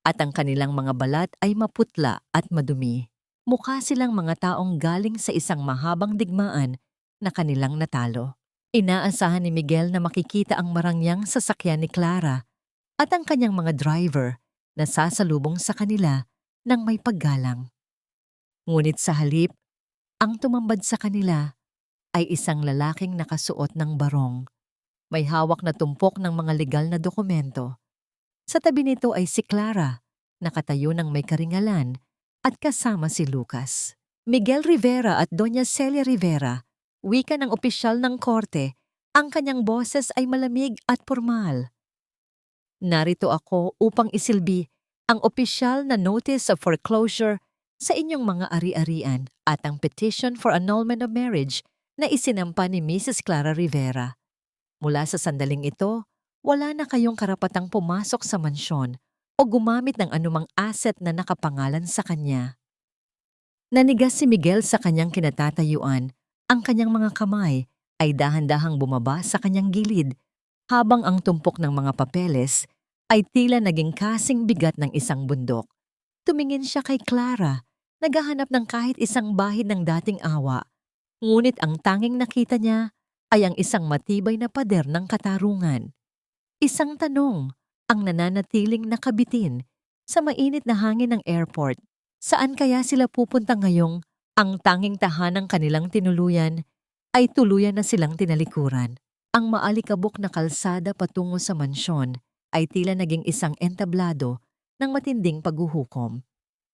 at ang kanilang mga balat ay maputla at madumi. Mukha silang mga taong galing sa isang mahabang digmaan na kanilang natalo. Inaasahan ni Miguel na makikita ang marangyang sasakyan ni Clara at ang kanyang mga driver na sasalubong sa kanila ng may paggalang. Ngunit sa halip, ang tumambad sa kanila ay isang lalaking nakasuot ng barong. May hawak na tumpok ng mga legal na dokumento. Sa tabi nito ay si Clara, nakatayo ng may karingalan at kasama si Lucas. Miguel Rivera at Doña Celia Rivera, wika ng opisyal ng korte, ang kanyang boses ay malamig at formal. Narito ako upang isilbi ang opisyal na notice of foreclosure sa inyong mga ari-arian at ang petition for annulment of marriage na isinampa ni Mrs. Clara Rivera. Mula sa sandaling ito, wala na kayong karapatang pumasok sa mansyon o gumamit ng anumang asset na nakapangalan sa kanya. Nanigas si Miguel sa kanyang kinatatayuan. Ang kanyang mga kamay ay dahan-dahang bumaba sa kanyang gilid habang ang tumpok ng mga papeles ay tila naging kasing bigat ng isang bundok. Tumingin siya kay Clara, naghahanap ng kahit isang bahid ng dating awa. Ngunit ang tanging nakita niya ay ang isang matibay na pader ng katarungan. Isang tanong ang nananatiling nakabitin sa mainit na hangin ng airport. Saan kaya sila pupunta ngayong ang tanging tahanang kanilang tinuluyan ay tuluyan na silang tinalikuran? Ang maalikabok na kalsada patungo sa mansyon ay tila naging isang entablado ng matinding paghuhukom.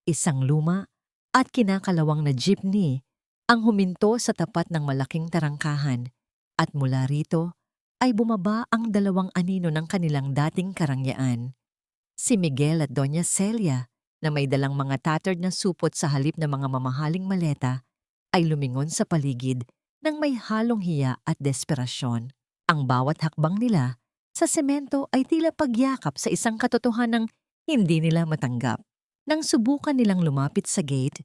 Isang luma at kinakalawang na jeepney ang huminto sa tapat ng malaking tarangkahan. At mula rito ay bumaba ang 2 anino ng kanilang dating karangyaan. Si Miguel at Doña Celia na may dalang mga tattered na supot sa halip na mga mamahaling maleta ay lumingon sa paligid ng may halong hiya at desperasyon. Ang bawat hakbang nila sa semento ay tila pagyakap sa isang katotohanang hindi nila matanggap. Nang subukan nilang lumapit sa gate,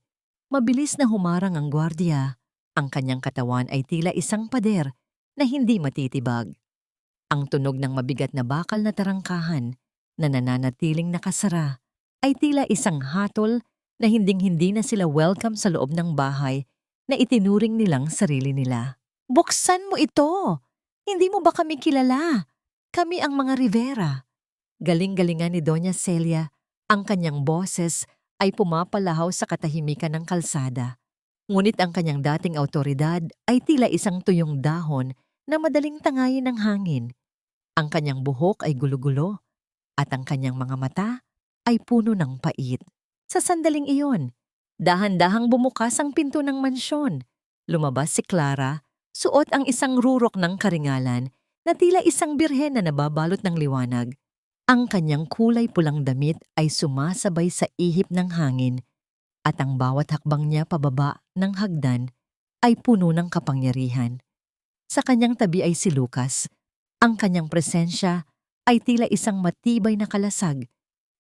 mabilis na humarang ang gwardiya. Ang kanyang katawan ay tila isang pader na hindi matitibag. Ang tunog ng mabigat na bakal na tarangkahan na nananatiling nakasara ay tila isang hatol na hinding-hindi na sila welcome sa loob ng bahay na itinuring nilang sarili nila. Buksan mo ito! Hindi mo ba kami kilala? Kami ang mga Rivera. Galing-galingan ni Doña Celia, ang kanyang boses ay pumapalahaw sa katahimikan ng kalsada. Ngunit ang kanyang dating awtoridad ay tila isang tuyong dahon na madaling tangayin ng hangin. Ang kanyang buhok ay gulo-gulo at ang kanyang mga mata ay puno ng pait. Sa sandaling iyon, dahan-dahang bumukas ang pinto ng mansyon. Lumabas si Clara, suot ang isang rurok ng karingalan na tila isang birhen na nababalot ng liwanag. Ang kanyang kulay pulang damit ay sumasabay sa ihip ng hangin at ang bawat hakbang niya pababa ng hagdan ay puno ng kapangyarihan. Sa kanyang tabi ay si Lucas. Ang kanyang presensya ay tila isang matibay na kalasag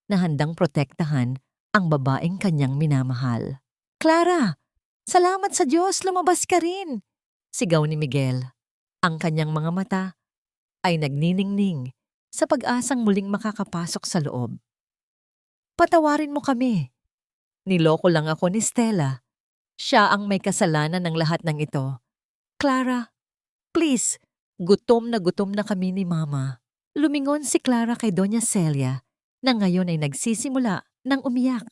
na handang protektahan ang babaeng kanyang minamahal. "Clara! Salamat sa Diyos, lumabas ka rin!" sigaw ni Miguel. Ang kanyang mga mata ay nagniningning sa pag-asang muling makakapasok sa loob. "Patawarin mo kami. Niloko lang ako ni Stella. Siya ang may kasalanan ng lahat ng ito. Clara, please, gutom na kami ni Mama." Lumingon si Clara kay Doña Celia na ngayon ay nagsisimula ng umiyak.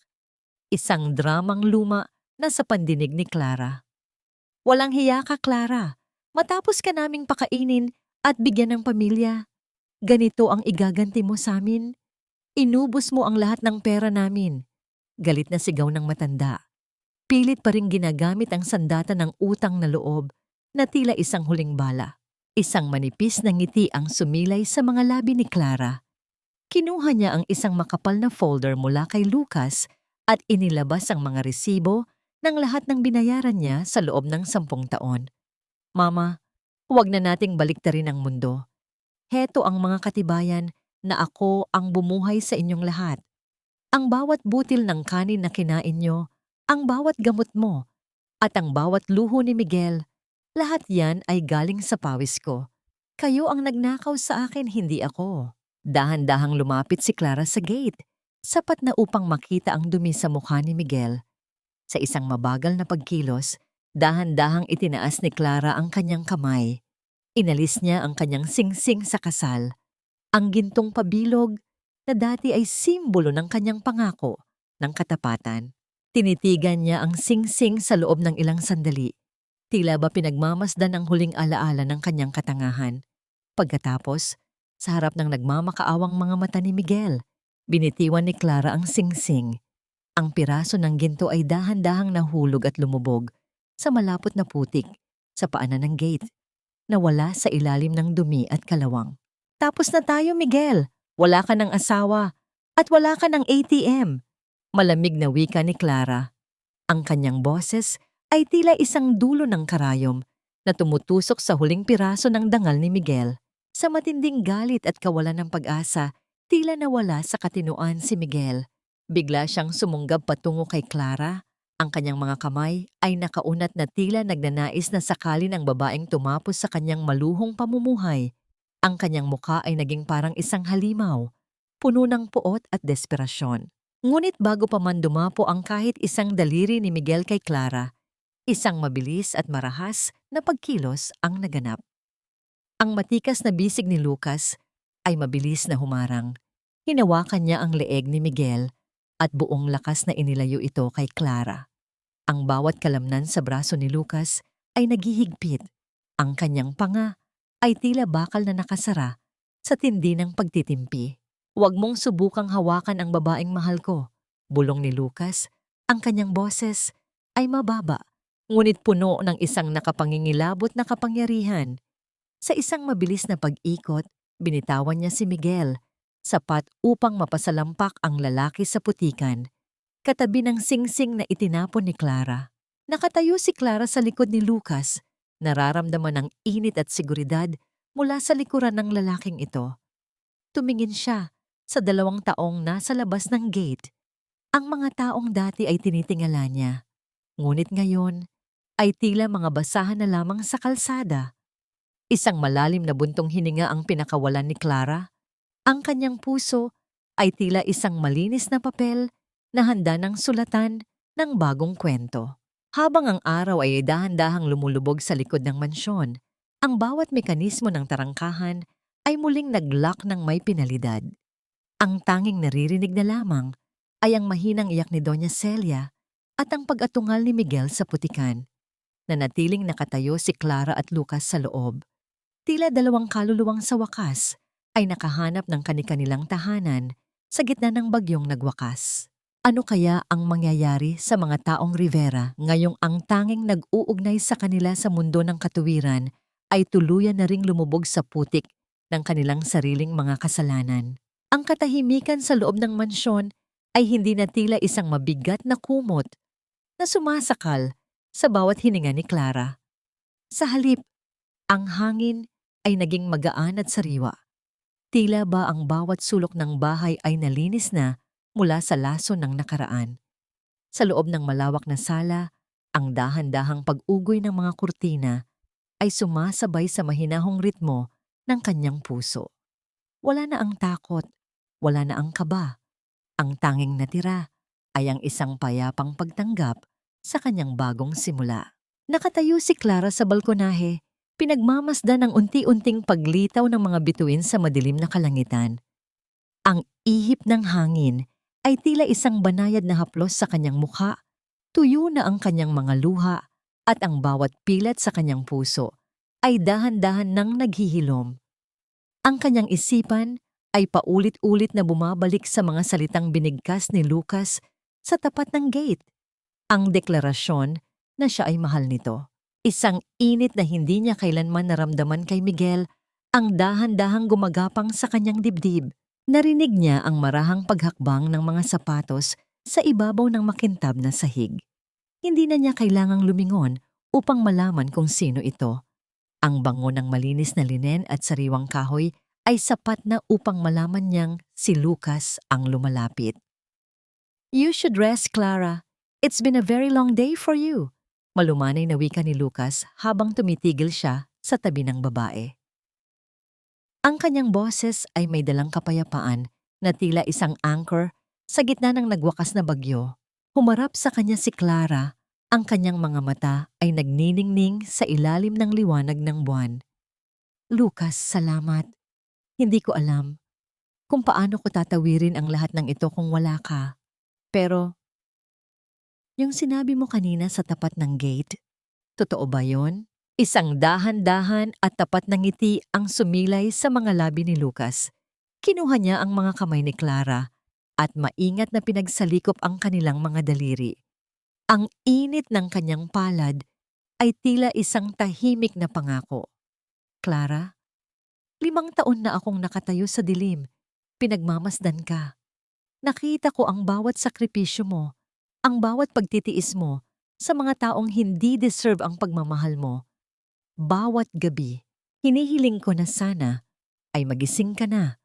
Isang dramang luma na sa pandinig ni Clara. "Walang hiya ka, Clara. Matapos ka naming pakainin at bigyan ng pamilya, ganito ang igaganti mo sa amin? Inubos mo ang lahat ng pera namin." Galit na sigaw ng matanda. Pilit pa ring ginagamit ang sandata ng utang na loob na tila isang huling bala. Isang manipis na ngiti ang sumilay sa mga labi ni Clara. Kinuha niya ang isang makapal na folder mula kay Lucas at inilabas ang mga resibo ng lahat ng binayaran niya sa loob ng 10 taon. "Mama, huwag na nating baliktarin ang mundo. Heto ang mga katibayan na ako ang bumuhay sa inyong lahat. Ang bawat butil ng kanin na kinain nyo, ang bawat gamot mo, at ang bawat luho ni Miguel, lahat yan ay galing sa pawis ko. Kayo ang nagnakaw sa akin, hindi ako." Dahan-dahang lumapit si Clara sa gate, sapat na upang makita ang dumi sa mukha ni Miguel. Sa isang mabagal na pagkilos, dahan-dahang itinaas ni Clara ang kanyang kamay. Inalis niya ang kanyang singsing sa kasal. Ang gintong pabilog na dati ay simbolo ng kanyang pangako ng katapatan. Tinitigan niya ang singsing sa loob ng ilang sandali. Tila ba pinagmamasdan ang huling alaala ng kanyang katangahan. Pagkatapos, sa harap ng nagmamakaawang mga mata ni Miguel, binitiwan ni Clara ang singsing. Ang piraso ng ginto ay dahan-dahang nahulog at lumubog sa malapot na putik sa paanan ng gate, na wala sa ilalim ng dumi at kalawang. "Tapos na tayo, Miguel. Wala ka ng asawa at wala ka ng ATM." Malamig na wika ni Clara. Ang kanyang boses ay tila isang dulo ng karayom na tumutusok sa huling piraso ng dangal ni Miguel. Sa matinding galit at kawalan ng pag-asa, tila nawala sa katinuan si Miguel. Bigla siyang sumunggab patungo kay Clara. Ang kanyang mga kamay ay nakaunat na tila nagnanais na sakalin ang babaeng tumapos sa kanyang maluhong pamumuhay. Ang kanyang mukha ay naging parang isang halimaw, puno ng puot at desperasyon. Ngunit bago pa man dumapo ang kahit isang daliri ni Miguel kay Clara, isang mabilis at marahas na pagkilos ang naganap. Ang matikas na bisig ni Lucas ay mabilis na humarang. Hinawakan niya ang leeg ni Miguel at buong lakas na inilayo ito kay Clara. Ang bawat kalamnan sa braso ni Lucas ay naghihigpit. Ang kanyang panga ay tila bakal na nakasara sa tindi ng pagtitimpi. "Huwag mong subukang hawakan ang babaeng mahal ko," bulong ni Lucas. Ang kanyang boses ay mababa, ngunit puno ng isang nakapangingilabot na kapangyarihan. Sa isang mabilis na pag-ikot, binitawan niya si Miguel, sapat upang mapasalampak ang lalaki sa putikan, katabi ng singsing na itinapon ni Clara. Nakatayo si Clara sa likod ni Lucas, nararamdaman ang init at seguridad mula sa likuran ng lalaking ito. Tumingin siya sa 2 taong nasa labas ng gate. Ang mga taong dati ay tinitingala niya, ngunit ngayon ay tila mga basahan na lamang sa kalsada. Isang malalim na buntong hininga ang pinakawalan ni Clara. Ang kanyang puso ay tila isang malinis na papel na handa ng sulatan ng bagong kwento. Habang ang araw ay dahan-dahang lumulubog sa likod ng mansyon, ang bawat mekanismo ng tarangkahan ay muling nag-lock ng may pinalidad. Ang tanging naririnig na lamang ay ang mahinang iyak ni Doña Celia at ang pag-atungal ni Miguel sa putikan. Nanatiling nakatayo si Clara at Lucas sa loob. Tila dalawang kaluluwang sa wakas ay nakahanap ng kani-kanilang tahanan sa gitna ng bagyong nagwakas. Ano kaya ang mangyayari sa mga taong Rivera ngayong ang tanging nag-uugnay sa kanila sa mundo ng katuwiran ay tuluyan na ring lumubog sa putik ng kanilang sariling mga kasalanan? Ang katahimikan sa loob ng mansyon ay hindi na tila isang mabigat na kumot na sumasakal sa bawat hininga ni Clara. Sa halip, ang hangin ay naging magaan at sariwa. Tila ba ang bawat sulok ng bahay ay nalinis na mula sa laso ng nakaraan. Sa loob ng malawak na sala, ang dahan-dahang pag-ugoy ng mga kurtina ay sumasabay sa mahinahong ritmo ng kanyang puso. Wala na ang takot, wala na ang kaba. Ang tanging natira ay ang isang payapang pagtanggap sa kanyang bagong simula. Nakatayo si Clara sa balkonahe, pinagmamasdan ang unti-unting paglitaw ng mga bituin sa madilim na kalangitan. Ang ihip ng hangin ay tila isang banayad na haplos sa kanyang mukha, tuyo na ang kanyang mga luha at ang bawat pilat sa kanyang puso ay dahan-dahan nang naghihilom. Ang kanyang isipan ay paulit-ulit na bumabalik sa mga salitang binigkas ni Lucas sa tapat ng gate. Ang deklarasyon na siya ay mahal nito. Isang init na hindi niya kailanman naramdaman kay Miguel ang dahan-dahang gumagapang sa kanyang dibdib. Narinig niya ang marahang paghakbang ng mga sapatos sa ibabaw ng makintab na sahig. Hindi na niya kailangang lumingon upang malaman kung sino ito. Ang bango ng malinis na linen at sariwang kahoy ay sapat na upang malaman niyang si Lucas ang lumalapit. "You should rest, Clara. It's been a very long day for you," malumanay na wika ni Lucas habang tumitigil siya sa tabi ng babae. Ang kanyang boses ay may dalang kapayapaan na tila isang anchor sa gitna ng nagwakas na bagyo. Humarap sa kanya si Clara, ang kanyang mga mata ay nagniningning sa ilalim ng liwanag ng buwan. "Lucas, salamat. Hindi ko alam kung paano ko tatawirin ang lahat ng ito kung wala ka. Pero yung sinabi mo kanina sa tapat ng gate, totoo ba yon?" Isang dahan-dahan at tapat na ngiti ang sumilay sa mga labi ni Lucas. Kinuha niya ang mga kamay ni Clara at maingat na pinagsalikop ang kanilang mga daliri. Ang init ng kanyang palad ay tila isang tahimik na pangako. "Clara, 5 taon na akong nakatayo sa dilim. Pinagmamasdan ka. Nakita ko ang bawat sakripisyo mo, ang bawat pagtitiis mo sa mga taong hindi deserve ang pagmamahal mo. Bawat gabi, hinihiling ko na sana ay magising ka na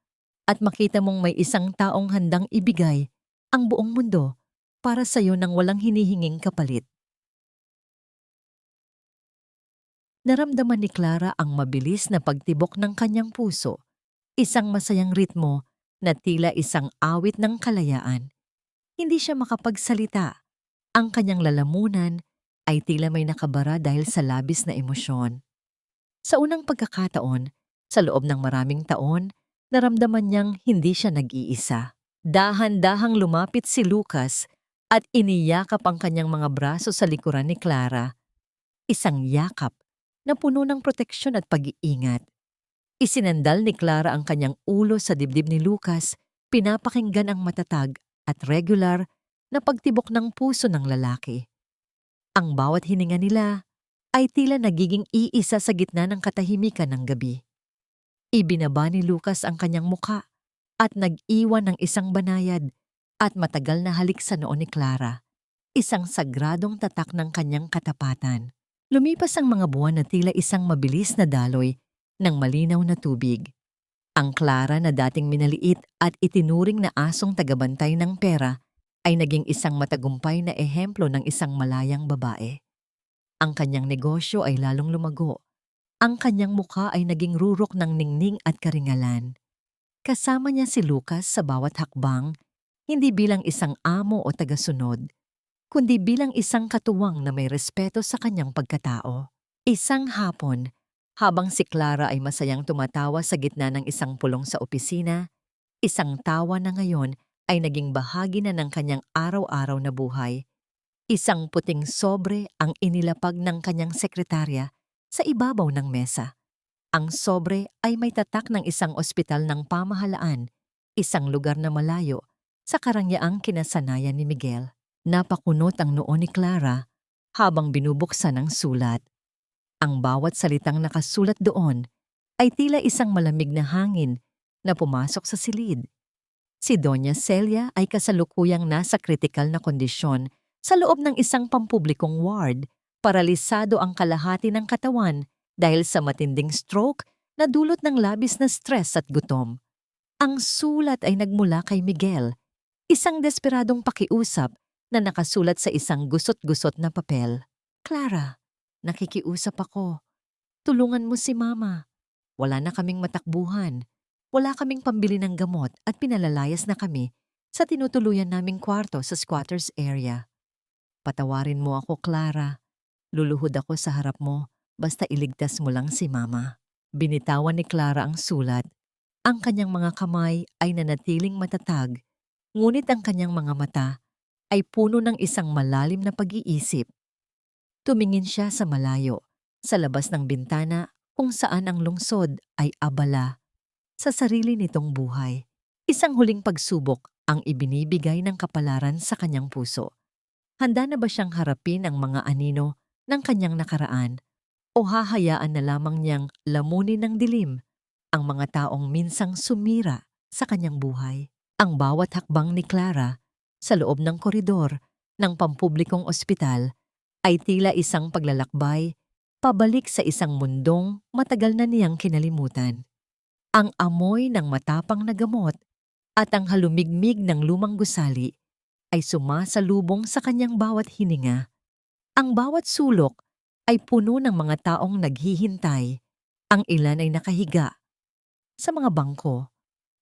at makita mong may isang taong handang ibigay ang buong mundo para sa'yo nang walang hinihinging kapalit." Naramdaman ni Clara ang mabilis na pagtibok ng kanyang puso, isang masayang ritmo na tila isang awit ng kalayaan. Hindi siya makapagsalita. Ang kanyang lalamunan ay tila may nakabara dahil sa labis na emosyon. Sa unang pagkakataon, sa loob ng maraming taon, naramdaman niyang hindi siya nag-iisa. Dahan-dahang lumapit si Lucas at iniyakap ang kanyang mga braso sa likuran ni Clara. Isang yakap na puno ng proteksyon at pag-iingat. Isinandal ni Clara ang kanyang ulo sa dibdib ni Lucas, pinapakinggan ang matatag at regular na pagtibok ng puso ng lalaki. Ang bawat hininga nila ay tila nagiging iisa sa gitna ng katahimikan ng gabi. Ibinaba ni Lucas ang kanyang muka at nag-iwan ng isang banayad at matagal na halik sa noo ni Clara, isang sagradong tatak ng kanyang katapatan. Lumipas ang mga buwan na tila isang mabilis na daloy ng malinaw na tubig. Ang Clara na dating minaliit at itinuring na asong tagabantay ng pera ay naging isang matagumpay na ehemplo ng isang malayang babae. Ang kanyang negosyo ay lalong lumago. Ang kanyang mukha ay naging rurok ng ningning at karingalan. Kasama niya si Lucas sa bawat hakbang, hindi bilang isang amo o tagasunod, kundi bilang isang katuwang na may respeto sa kanyang pagkatao. Isang hapon, habang si Clara ay masayang tumatawa sa gitna ng isang pulong sa opisina, Isang tawa na ngayon ay naging bahagi na ng kanyang araw-araw na buhay. Isang puting sobre ang inilapag ng kanyang sekretarya sa ibabaw ng mesa. Ang sobre ay may tatak ng isang ospital ng pamahalaan, isang lugar na malayo sa karangyaang kinasanayan ni Miguel. Napakunot ang noo ni Clara habang binubuksan ang sulat. Ang bawat salitang nakasulat doon ay tila isang malamig na hangin na pumasok sa silid. Si Doña Celia ay kasalukuyang nasa kritikal na kondisyon sa loob ng isang pampublikong ward. Paralisado ang kalahati ng katawan dahil sa matinding stroke na dulot ng labis na stress at gutom. Ang sulat ay nagmula kay Miguel, isang desperadong pakiusap na nakasulat sa isang gusot-gusot na papel. Clara, nakikiusap ako. Tulungan mo si Mama. Wala na kaming matakbuhan. Wala kaming pambili ng gamot at pinalalayas na kami sa tinutuluyan naming kwarto sa squatters area. Patawarin mo ako, Clara. Luluhod ako sa harap mo, basta iligtas mo lang si Mama. Binitawan ni Clara ang sulat. Ang kanyang mga kamay ay nanatiling matatag, ngunit ang kanyang mga mata ay puno ng isang malalim na pag-iisip. Tumingin siya sa malayo, sa labas ng bintana kung saan ang lungsod ay abala sa sarili nitong buhay. Isang huling pagsubok ang ibinibigay ng kapalaran sa kanyang puso. Handa na ba siyang harapin ang mga anino ng kanyang nakaraan o hahayaan na lamang niyang lamunin ng dilim ang mga taong minsang sumira sa kanyang buhay? Ang bawat hakbang ni Clara sa loob ng koridor ng pampublikong ospital ay tila isang paglalakbay pabalik sa isang mundong matagal na niyang kinalimutan. Ang amoy ng matapang na gamot at ang halumigmig ng lumang gusali ay sumasalubong sa kanyang bawat hininga. Ang bawat sulok ay puno ng mga taong naghihintay. Ang ilan ay nakahiga sa mga bangko.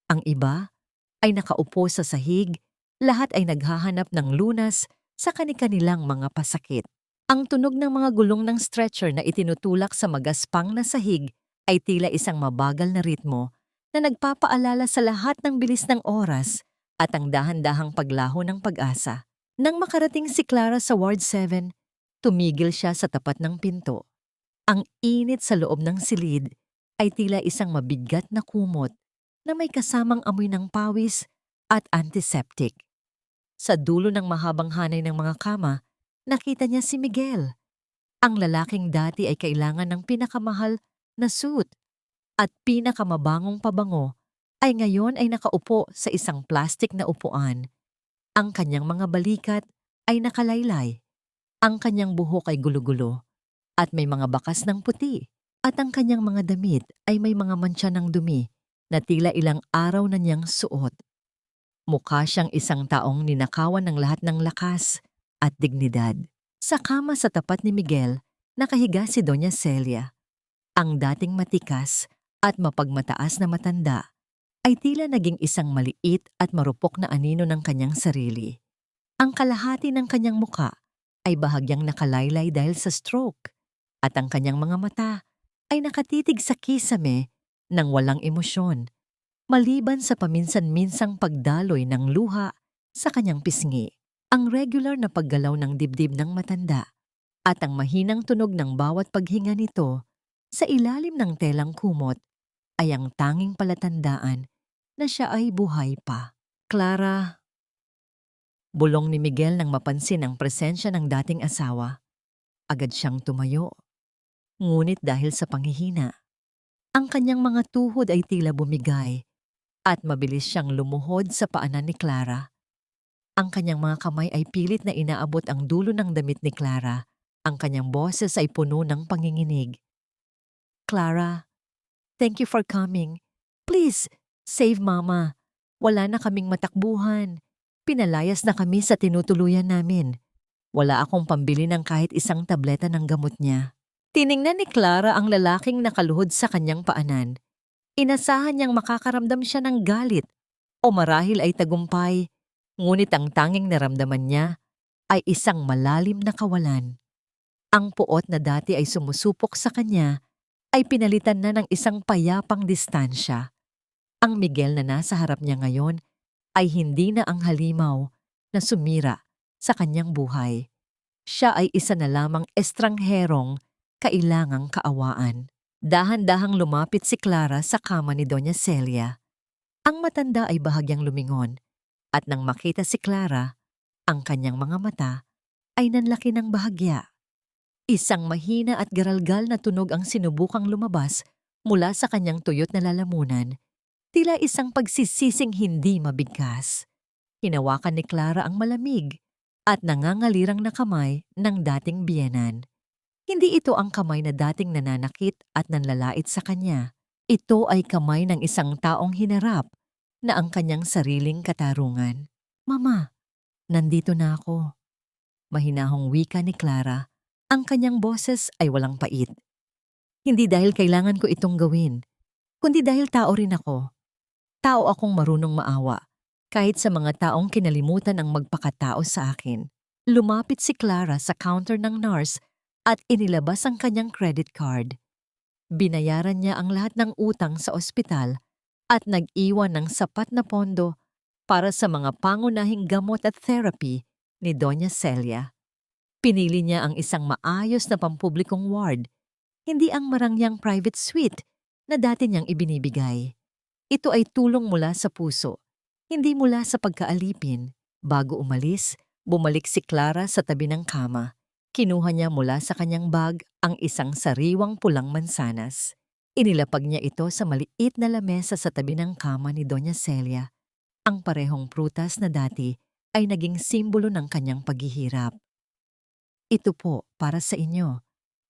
Ang iba ay nakaupo sa sahig. Lahat ay naghahanap ng lunas sa kani-kanilang mga pasakit. Ang tunog ng mga gulong ng stretcher na itinutulak sa magaspang na sahig ay tila isang mabagal na ritmo na nagpapaalala sa lahat ng bilis ng oras at ang dahan-dahang paglaho ng pag-asa. Nang makarating si Clara sa Ward 7, tumigil siya sa tapat ng pinto. Ang init sa loob ng silid ay tila isang mabigat na kumot na may kasamang amoy ng pawis at antiseptic. Sa dulo ng mahabang hanay ng mga kama, nakita niya si Miguel. Ang lalaking dati ay kailangan ng pinakamahal na suit at pinakamabangong pabango ay ngayon ay nakaupo sa isang plastik na upuan. Ang kanyang mga balikat ay nakalaylay. Ang kanyang buhok ay gulo-gulo at may mga bakas ng puti at ang kanyang mga damit ay may mga mantsa ng dumi na tila ilang araw na niyang suot. Mukha siyang isang taong ninakawan ng lahat ng lakas at dignidad. Sa kama sa tapat ni Miguel, nakahiga si Doña Celia. Ang dating matikas at mapagmataas na matanda ay tila naging isang maliit at marupok na anino ng kanyang sarili. Ang kalahati ng kanyang muka ay bahagyang nakalaylay dahil sa stroke at ang kanyang mga mata ay nakatitig sa kisame ng walang emosyon, maliban sa paminsan-minsang pagdaloy ng luha sa kanyang pisngi. Ang regular na paggalaw ng dibdib ng matanda at ang mahinang tunog ng bawat paghinga nito sa ilalim ng telang kumot ay ang tanging palatandaan na siya ay buhay pa. Clara, bulong ni Miguel nang mapansin ang presensya ng dating asawa. Agad siyang tumayo. Ngunit dahil sa panghihina, ang kanyang mga tuhod ay tila bumigay at mabilis siyang lumuhod sa paanan ni Clara. Ang kanyang mga kamay ay pilit na inaabot ang dulo ng damit ni Clara. Ang kanyang boses ay puno ng panginginig. Clara, thank you for coming. Please, save Mama. Wala na kaming matakbuhan. Pinalayas na kami sa tinutuluyan namin. Wala akong pambili ng kahit isang tableta ng gamot niya. Tiningnan ni Clara ang lalaking nakaluhod sa kanyang paanan. Inasahan niyang makakaramdam siya ng galit o marahil ay tagumpay. Ngunit ang tanging naramdaman niya ay isang malalim na kawalan. Ang puot na dati ay sumusupok sa kanya ay pinalitan na ng isang payapang distansya. Ang Miguel na nasa harap niya ngayon ay hindi na ang halimaw na sumira sa kanyang buhay. Siya ay isa na lamang estrangherong kailangang kaawaan. Dahan-dahang lumapit si Clara sa kama ni Doña Celia. Ang matanda ay bahagyang lumingon at nang makita si Clara, ang kanyang mga mata ay nanlaki ng bahagya. Isang mahina at garalgal na tunog ang sinubukang lumabas mula sa kanyang tuyot na lalamunan, tila isang pagsisising hindi mabigkas. Hinawakan ni Clara ang malamig at nangangalirang na kamay ng dating biyenan. Hindi ito ang kamay na dating nananakit at nanlalait sa kanya. Ito ay kamay ng isang taong hinarap na ang kanyang sariling katarungan. "Mama, nandito na ako." Mahinahong wika ni Clara. Ang kanyang boses ay walang pait. "Hindi dahil kailangan ko itong gawin, kundi dahil tao rin ako. Tao akong marunong maawa, kahit sa mga taong kinalimutan ang magpakatao sa akin." Lumapit si Clara sa counter ng nurse at inilabas ang kanyang credit card. Binayaran niya ang lahat ng utang sa ospital at nag-iwan ng sapat na pondo para sa mga pangunahing gamot at therapy ni Doña Celia. Pinili niya ang isang maayos na pampublikong ward, hindi ang marangyang private suite na dati niyang ibinibigay. Ito ay tulong mula sa puso, hindi mula sa pagkaalipin. Bago umalis, bumalik si Clara sa tabi ng kama. Kinuha niya mula sa kanyang bag ang isang sariwang pulang mansanas. Inilapag niya ito sa maliit na lamesa sa tabi ng kama ni Doña Celia. Ang parehong prutas na dati ay naging simbolo ng kanyang paghihirap. "Ito po para sa inyo.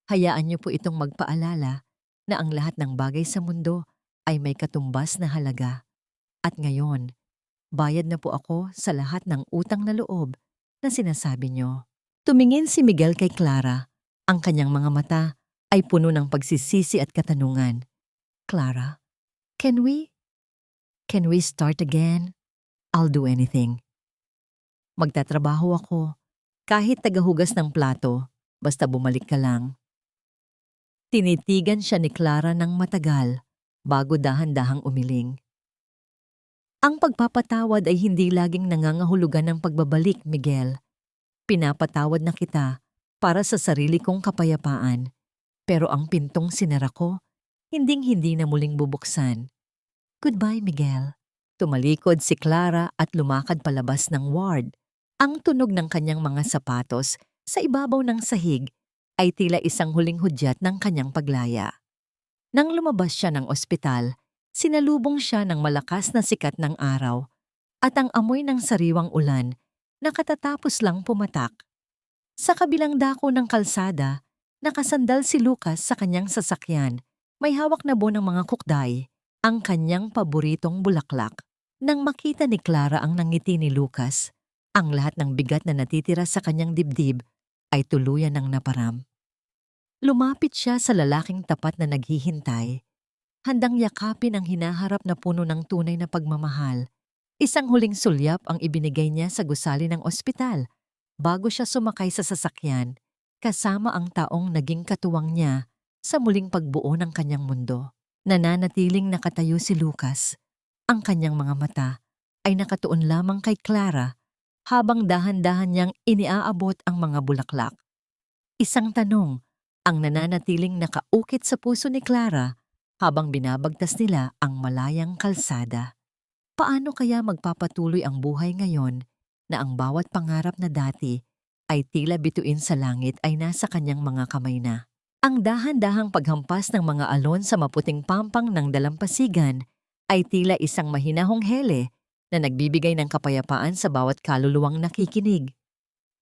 Hayaan niyo po itong magpaalala na ang lahat ng bagay sa mundo ay may katumbas na halaga. At ngayon, bayad na po ako sa lahat ng utang na loob na sinasabi niyo." Tumingin si Miguel kay Clara. Ang kanyang mga mata ay puno ng pagsisisi at katanungan. "Clara, can we start again? I'll do anything. Magtatrabaho ako, kahit tagahugas ng plato, basta bumalik ka lang." Tinitigan siya ni Clara ng matagal bago dahan-dahang umiling. "Ang pagpapatawad ay hindi laging nangangahulugan ng pagbabalik, Miguel. Pinapatawad na kita para sa sarili kong kapayapaan. Pero ang pintong sinara ko, hinding-hindi na muling bubuksan. Goodbye, Miguel." Tumalikod si Clara at lumakad palabas ng ward. Ang tunog ng kanyang mga sapatos sa ibabaw ng sahig ay tila isang huling hudyat ng kanyang paglaya. Nang lumabas siya ng ospital, sinalubong siya ng malakas na sikat ng araw at ang amoy ng sariwang ulan na katatapos lang pumatak. Sa kabilang dako ng kalsada, nakasandal si Lucas sa kanyang sasakyan. May hawak na buo ng mga kukday, ang kanyang paboritong bulaklak. Nang makita ni Clara ang nangiti ni Lucas, ang lahat ng bigat na natitira sa kanyang dibdib ay tuluyan ng naparam. Lumapit siya sa lalaking tapat na naghihintay, handang yakapin ang hinaharap na puno ng tunay na pagmamahal. Isang huling sulyap ang ibinigay niya sa gusali ng ospital bago siya sumakay sa sasakyan, kasama ang taong naging katuwang niya sa muling pagbuo ng kanyang mundo. Nananatiling nakatayo si Lucas. Ang kanyang mga mata ay nakatuon lamang kay Clara habang dahan-dahan niyang iniaabot ang mga bulaklak. Isang tanong ang nananatiling nakaukit sa puso ni Clara habang binabagtas nila ang malayang kalsada. Paano kaya magpapatuloy ang buhay ngayon na ang bawat pangarap na dati ay tila bituin sa langit ay nasa kanyang mga kamay na? Ang dahan-dahang paghampas ng mga alon sa maputing pampang ng dalampasigan ay tila isang mahinahong hele na nagbibigay ng kapayapaan sa bawat kaluluwang nakikinig.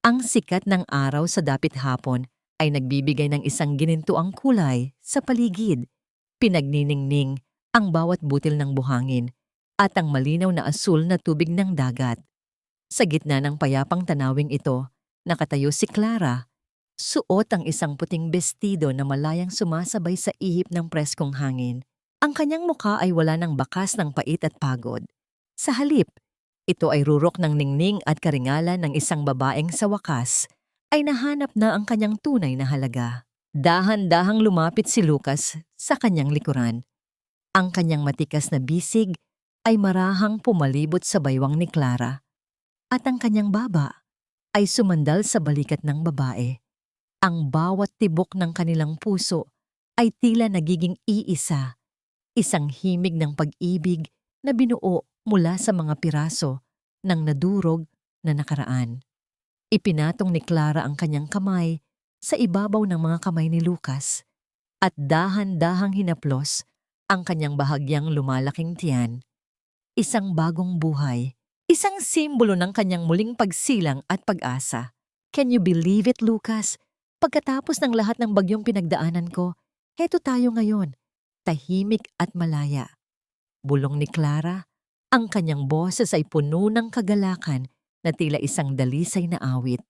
Ang sikat ng araw sa dapit hapon ay nagbibigay ng isang ginintuang kulay sa paligid. Pinagniningning ang bawat butil ng buhangin at ang malinaw na asul na tubig ng dagat. Sa gitna ng payapang tanawing ito, nakatayo si Clara. Suot ang isang puting bestido na malayang sumasabay sa ihip ng preskong hangin. Ang kanyang mukha ay wala ng bakas ng pait at pagod. Sa halip, ito ay rurok ng ningning at karingalan ng isang babaeng sa wakas ay nahanap na ang kanyang tunay na halaga. Dahan-dahang lumapit si Lucas sa kanyang likuran. Ang kanyang matikas na bisig ay marahang pumalibot sa baywang ni Clara at ang kanyang baba ay sumandal sa balikat ng babae. Ang bawat tibok ng kanilang puso ay tila nagiging iisa, isang himig ng pag-ibig na binuo mula sa mga piraso ng nadurog na nakaraan. Ipinatong ni Clara ang kanyang kamay sa ibabaw ng mga kamay ni Lucas at dahan-dahang hinaplos ang kanyang bahagyang lumalaking tiyan. Isang bagong buhay, isang simbolo ng kanyang muling pagsilang at pag-asa. Can you believe it, Lucas? Pagkatapos ng lahat ng bagyong pinagdaanan ko, heto tayo ngayon, tahimik at malaya. Bulong ni Clara, ang kanyang boses ay puno ng kagalakan na tila isang dalisay na awit.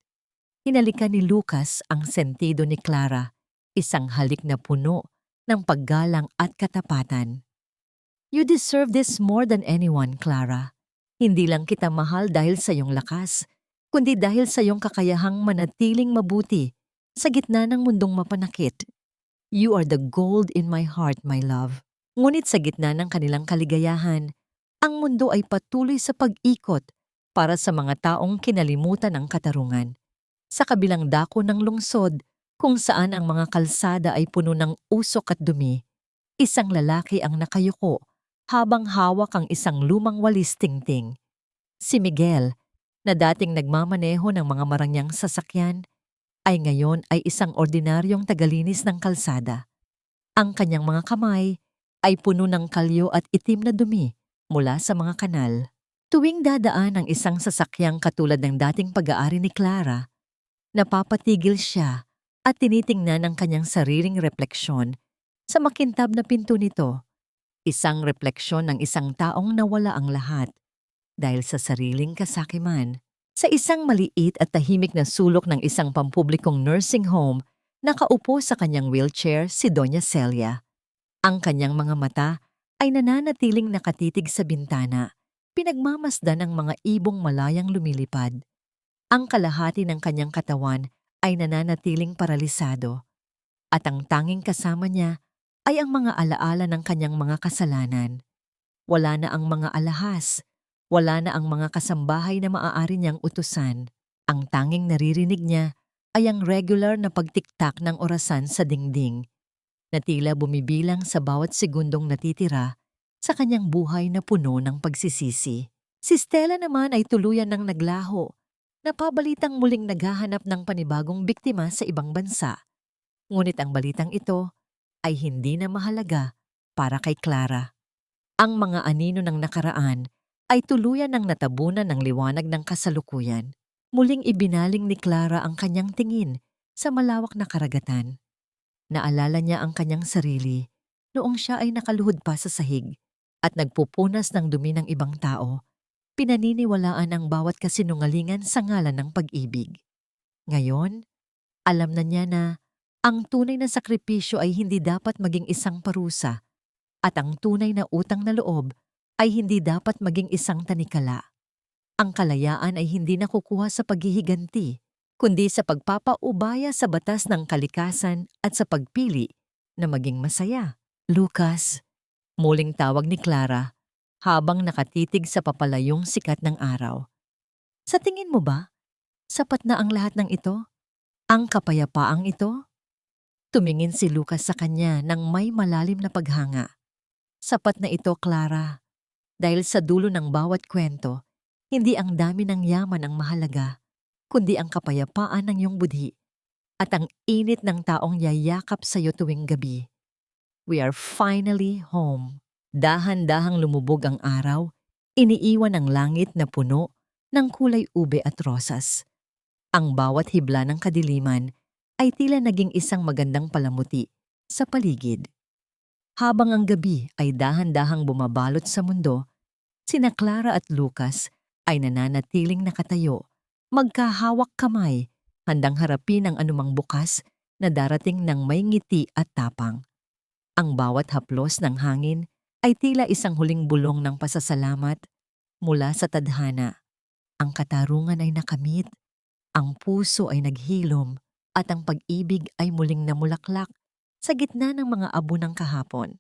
Hinalikan ni Lucas ang sentido ni Clara, isang halik na puno ng paggalang at katapatan. You deserve this more than anyone, Clara. Hindi lang kita mahal dahil sa iyong lakas, kundi dahil sa iyong kakayahang manatiling mabuti sa gitna ng mundong mapanakit. You are the gold in my heart, my love. Ngunit sa gitna ng kanilang kaligayahan, ang mundo ay patuloy sa pag-ikot para sa mga taong kinalimutan ang katarungan. Sa kabilang dako ng lungsod, kung saan ang mga kalsada ay puno ng usok at dumi, isang lalaki ang nakayuko habang hawak ang isang lumang walis tingting. Si Miguel, na dating nagmamaneho ng mga marangyang sasakyan, ay ngayon ay isang ordinaryong tagalinis ng kalsada. Ang kanyang mga kamay ay puno ng kalyo at itim na dumi mula sa mga kanal. Tuwing dadaan ang isang sasakyang katulad ng dating pag-aari ni Clara, napapatigil siya at tinitingnan ang kanyang sariling refleksyon sa makintab na pinto nito. Isang refleksyon ng isang taong nawala ang lahat dahil sa sariling kasakiman. Sa isang maliit at tahimik na sulok ng isang pampublikong nursing home, nakaupo sa kanyang wheelchair si Doña Celia. Ang kanyang mga mata ay nananatiling nakatitig sa bintana, pinagmamasdan ng mga ibong malayang lumilipad. Ang kalahati ng kanyang katawan ay nananatiling paralisado, at ang tanging kasama niya ay ang mga alaala ng kanyang mga kasalanan. Wala na ang mga alahas, wala na ang mga kasambahay na maaari niyang utusan. Ang tanging naririnig niya ay ang regular na pagtiktak ng orasan sa dingding, na tila bumibilang sa bawat segundong natitira sa kanyang buhay na puno ng pagsisisi. Si Stella naman ay tuluyan ng naglaho, napabalitang muling naghahanap ng panibagong biktima sa ibang bansa. Ngunit ang balitang ito ay hindi na mahalaga para kay Clara. Ang mga anino ng nakaraan ay tuluyan ng natabunan ng liwanag ng kasalukuyan. Muling ibinaling ni Clara ang kanyang tingin sa malawak na karagatan. Naalala niya ang kanyang sarili noong siya ay nakaluhod pa sa sahig at nagpupunas ng dumi ng ibang tao. Pinaniniwalaan ang bawat kasinungalingan sa ngalan ng pag-ibig. Ngayon, alam na niya na ang tunay na sakripisyo ay hindi dapat maging isang parusa at ang tunay na utang na loob ay hindi dapat maging isang tanikala. Ang kalayaan ay hindi nakukuha sa paghihiganti, kundi sa pagpapaubaya sa batas ng kalikasan at sa pagpili na maging masaya. Lucas, muling tawag ni Clara habang nakatitig sa papalayong sikat ng araw. Sa tingin mo ba, sapat na ang lahat ng ito? Ang kapayapaang ito? Tumingin si Lucas sa kanya nang may malalim na paghanga. Sapat na ito, Clara. Dahil sa dulo ng bawat kwento, hindi ang dami ng yaman ang mahalaga, kundi ang kapayapaan ng iyong budhi at ang init ng taong yayakap sa iyo tuwing gabi. We are finally home. Dahan-dahang lumubog ang araw, iniiwan ang langit na puno ng kulay ube at rosas. Ang bawat hibla ng kadiliman ay tila naging isang magandang palamuti sa paligid. Habang ang gabi ay dahan-dahang bumabalot sa mundo, sina Clara at Lucas ay nananatiling nakatayo, magkahawak kamay, handang harapin ang anumang bukas na darating ng may ngiti at tapang. Ang bawat haplos ng hangin ay tila isang huling bulong ng pasasalamat mula sa tadhana. Ang katarungan ay nakamit, ang puso ay naghilom, at ang pag-ibig ay muling namulaklak sa gitna ng mga abo ng kahapon.